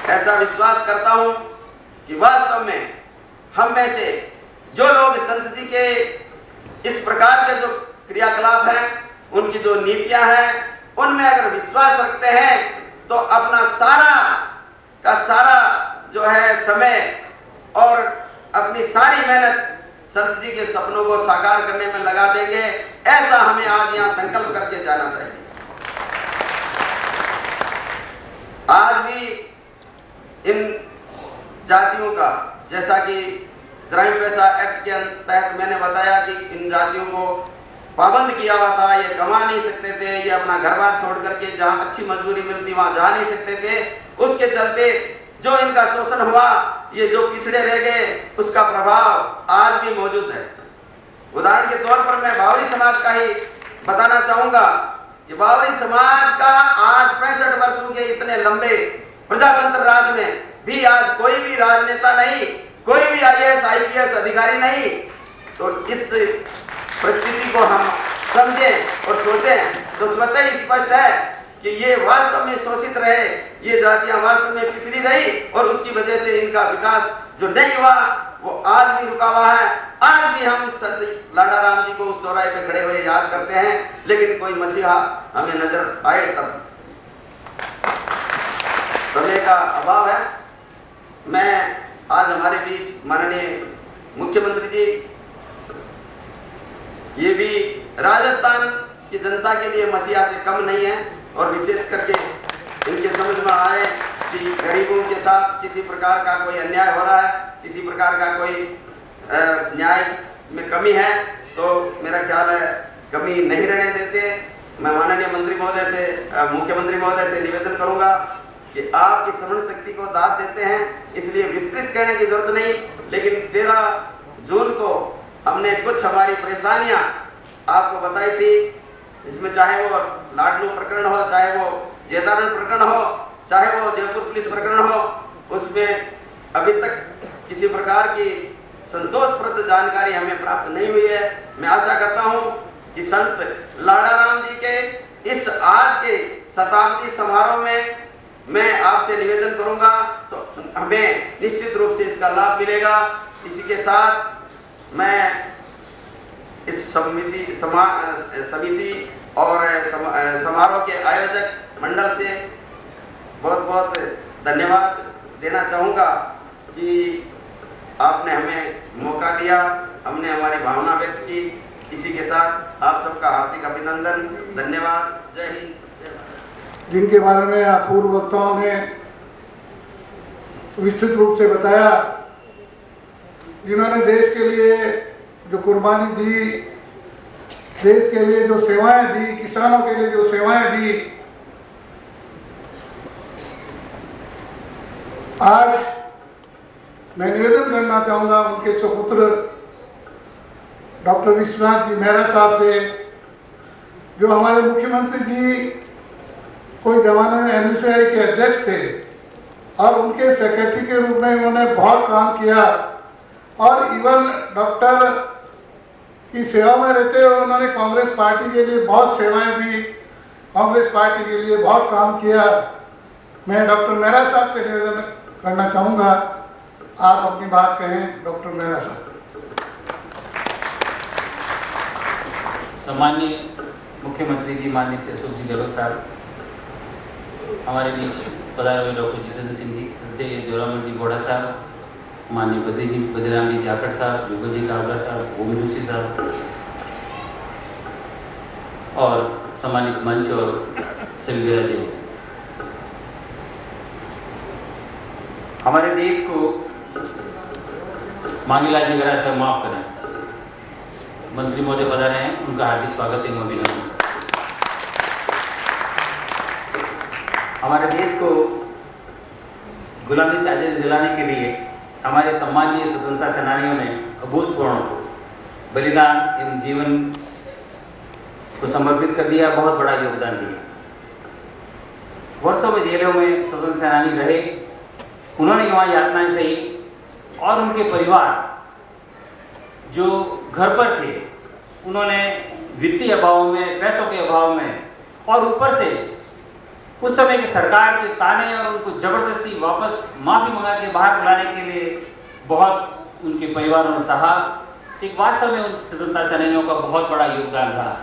ऐसा विश्वास करता हूं कि वास्तव में हम में से जो लोग संत जी के इस प्रकार के जो क्रियाकलाप हैं, उनकी जो नीतियां हैं, उनमें अगर विश्वास रखते हैं तो अपना सारा का सारा जो है समय और अपनी सारी मेहनत संत जी के सपनों को साकार करने में लगा देंगे। ऐसा हमें आज यहाँ संकल्प करके जाना चाहिए। आज भी इन जातियों का, जैसा कि ग्रामीण पैसा एक्ट के तहत मैंने बताया कि इन जातियों को पाबंद किया हुआ था, ये कमा नहीं सकते थे, ये अपना घर बार छोड़ करके जहाँ अच्छी मजदूरी मिलती वहाँ जा नहीं सकते थे। उसके चलते जो इनका शोषण हुआ, ये जो पिछड़े रह गए, उसका प्रभाव आज भी मौजूद है। उदाहरण के तौर पर मैं बावरी समाज का ही बताना चाहूंगा कि बावरी समाज का आज 65 वर्षों के इतने लंबे प्रजातंत्र राज में भी आज कोई भी राजनेता नहीं, कोई भी IAS IPS अधिकारी नहीं। तो इस परिस्थिति को हम समझें और सोचें तो स्वतः ही स्पष्ट है कि ये वास्तव में शोषित रहे, ये जातियां वास्तव में पिछड़ी रही और उसकी वजह से इनका विकास जो नहीं हुआ वो आज भी रुका हुआ है। आज भी हम संत लाडा राम जी को उस चौराहे पे खड़े हुए याद करते हैं, लेकिन कोई मसीहा हमें नजर आए तब। समय का अभाव है। मैं आज हमारे बीच माननीय मुख्यमंत्री जी, ये भी राजस्थान की जनता के लिए मसीहा से कम नहीं है और विशेष करके इनके समझ में आए कि गरीबों के साथ किसी प्रकार का कोई अन्याय हो रहा है, किसी प्रकार का कोई न्याय में कमी है, तो मेरा ख्याल है कमी नहीं रहने देते। मैं माननीय मंत्री महोदय से, मुख्यमंत्री महोदय से निवेदन करूंगा कि आपकी श्रवण शक्ति को दाद देते हैं, इसलिए विस्तृत कहने की जरूरत नहीं, लेकिन 13 जून को हमने कुछ हमारी परेशानियां आपको बताई थी, जिसमें चाहे वो लाडलू प्रकरण हो, चाहे वो जेदारण प्रकरण हो, चाहे वो जयपुर पुलिस प्रकरण हो, उसमें अभी तक किसी प्रकार की संतोषप्रद जानकारी हमें प्राप्त नहीं हुई है। मैं आशा करता हूं कि संत लाडा राम जी के इस आज के शताब्दी समारोह में मैं आपसे निवेदन करूंगा तो हमें निश्चित रूप से इसका लाभ मिलेगा। इसी के साथ मैं इस समिति और समारोह के आयोजक मंडल से बहुत बहुत धन्यवाद देना चाहूँगा कि आपने हमें मौका दिया, हमने हमारी भावना व्यक्त की। इसी के साथ आप सबका हार्दिक अभिनंदन, धन्यवाद, जय हिंद। जिनके बारे में पूर्व वक्ताओं ने विस्तृत रूप से बताया, जिन्होंने देश के लिए जो कुर्बानी दी, देश के लिए जो सेवाएं दी, किसानों के लिए जो सेवाएं दी, आज मैं निवेदन करना चाहूँगा उनके सुपुत्र डॉक्टर विश्वनाथ जी मेहरा साहब से, जो हमारे मुख्यमंत्री जी कोई जमाने में MCI के अध्यक्ष थे और उनके सेक्रेटरी के रूप में उन्होंने बहुत काम किया और इवन डॉक्टर की सेवा में रहते हुए उन्होंने कांग्रेस पार्टी के लिए बहुत सेवाएं दी, कांग्रेस पार्टी के लिए बहुत काम किया। मैं डॉक्टर मेहरा साहब से निवेदन करना चाहूँगा, आप अपनी बात कहें डॉक्टर मेहरा साहब। सम्माननीय मुख्यमंत्री जी माननीय श्री अशोक जी गहलोत साहब, हमारे बीच पधारे हुए डॉक्टर जितेंद्र सिंह जी, श्रद्धेय जोरावर जी घोड़ा साहब, माननीय बद्रीराम जी जाखड़ साहब, जुगल जी काबला साहब, ओम जोशी साहब और सम्मानित मंच और सभी विराजे। हमारे देश को मांगीलाल जी गरा सर माफ करें, मंत्री महोदय पधारे हैं, उनका हार्दिक स्वागत एवं अभिनंदन। हमारे देश को गुलामी से आज़ादी दिलाने के लिए हमारे सम्मानीय स्वतंत्रता सेनानियों ने अभूतपूर्व बलिदान एवं जीवन को समर्पित कर दिया, बहुत बड़ा योगदान दिया। वर्षों में जेलों में स्वतंत्र सेनानी रहे, उन्होंने वहाँ यातनाएं सही और उनके परिवार जो घर पर थे, उन्होंने वित्तीय अभाव में, पैसों के अभाव में और ऊपर से उस समय की सरकार के ताने और उनको जबरदस्ती वापस माफी मंगा के बाहर बुलाने के लिए बहुत उनके परिवारों ने सहा। एक वास्तव में उन स्वतंत्रता सेनानियों का बहुत बड़ा योगदान रहा।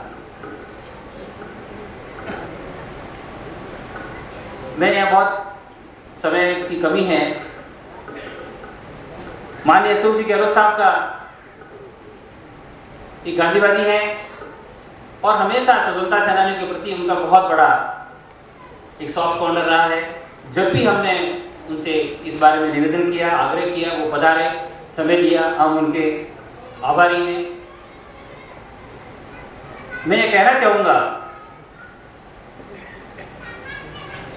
मैं यहाँ बहुत समय की कमी है, माननीय अशोक जी गहलोत साहब का एक गांधीवादी है और हमेशा स्वतंत्रता सेनानियों के प्रति उनका बहुत बड़ा एक सॉफ्ट कॉर्नर रहा है। जब भी हमने उनसे इस बारे में निवेदन किया, आग्रह किया, वो पधारे, समय लिया, हम उनके आभारी हैं। मैं ये कहना चाहूँगा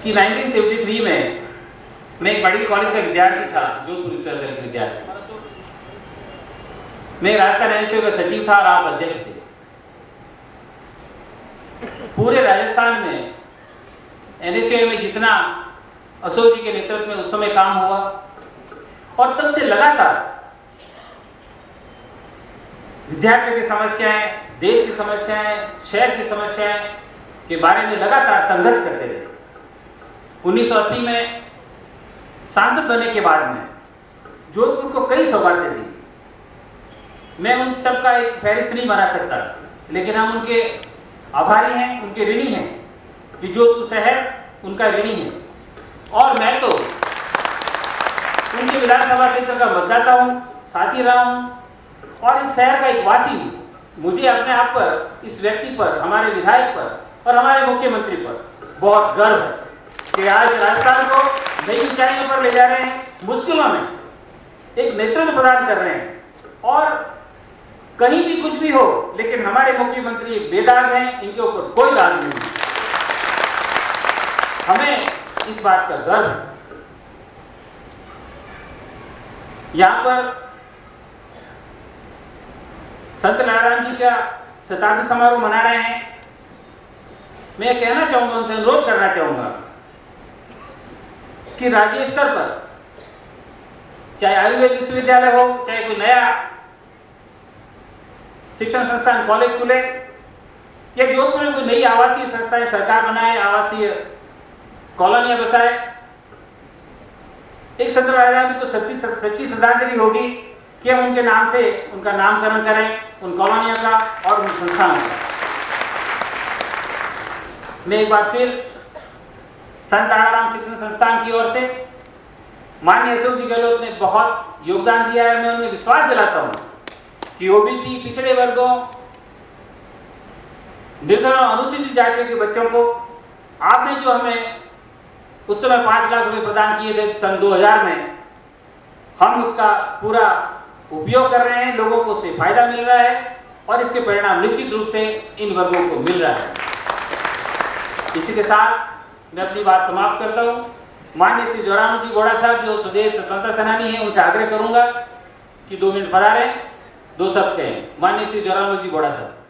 कि 1973 में मैं एक मेडिकल कॉलेज का विद्यार्थी था, जोधपुर विश्वविद्यालय का विद्यार्थी। मैं राजस्थान एनएसयू का सचिव था और आप अध्यक्ष थे। पूरे राजस्थान में एनएसयू में जितना अशोक जी के नेतृत्व में उस समय काम हुआ और तब से लगातार विद्यार्थियों की समस्याएं, देश की समस्याएं, शहर की समस्याएं के बारे में लगातार संघर्ष करते रहे। 1980 में सांसद बनने के बाद में जोधपुर को कई सौगातें दी। मैं उन सब का एक फहरिस्त नहीं बना सकता, लेकिन हम उनके आभारी हैं, उनके ऋणी हैं कि जोधपुर शहर उनका ऋणी है। और मैं तो उनके विधानसभा क्षेत्र का मतदाता हूँ, साथी रहा हूँ और इस शहर का एक वासी हूँ। मुझे अपने आप पर, इस व्यक्ति पर, हमारे विधायक पर और हमारे मुख्यमंत्री पर बहुत गर्व है कि आज राजस्थान को नई ऊंचाइयों पर ले जा रहे हैं, मुश्किलों में एक नेतृत्व प्रदान कर रहे हैं। और कहीं भी कुछ भी हो, लेकिन हमारे मुख्यमंत्री बेदाग हैं, इनके ऊपर कोई दाग नहीं है। हमें इस बात का गर्व है। यहां पर संत नारायण जी का शताब्दी समारोह मना रहे हैं। मैं कहना चाहूंगा, उनसे अनुरोध करना चाहूंगा कि राज्य स्तर पर चाहे आयुर्वेद विश्वविद्यालय हो, चाहे कोई नया शिक्षण संस्थान, कॉलेज खुले, या जोधपुर में कोई नई आवासीय संस्थाएं सरकार बनाए, आवासीय कॉलोनियां बसाए। एक संत नारायण जी को सच्ची श्रद्धांजलि होगी कि हम उनके नाम से उनका नामकरण करें, उन कॉलोनियों का और उन संस्थानों का। मैं एक बार फिर संत आगाराम शिक्षण संस्थान की ओर से माननीय अशोक जी गहलोत ने बहुत योगदान दिया है। मैं उन्हें विश्वास दिलाता हूं कि ओबीसी, पिछड़े वर्गों, निर्धनों, अनुसूचित जातियों के बच्चों को आपने जो हमें उस समय 5 लाख रुपए प्रदान किए थे सन 2000 में, हम उसका पूरा उपयोग कर रहे हैं, लोगों को उससे फायदा मिल रहा है और इसके परिणाम निश्चित रूप से इन वर्गों को मिल रहा है। इसी के साथ मैं अपनी बात समाप्त करता हूँ। माननीय श्री जोराम जी घोड़ा साहब जो स्वदेश स्वतंत्रता सेनानी हैं, उनसे आग्रह करूंगा कि 2 मिनट पधारें, 2 शब्द कहें। माननीय श्री जोराम जी घोड़ा साहब।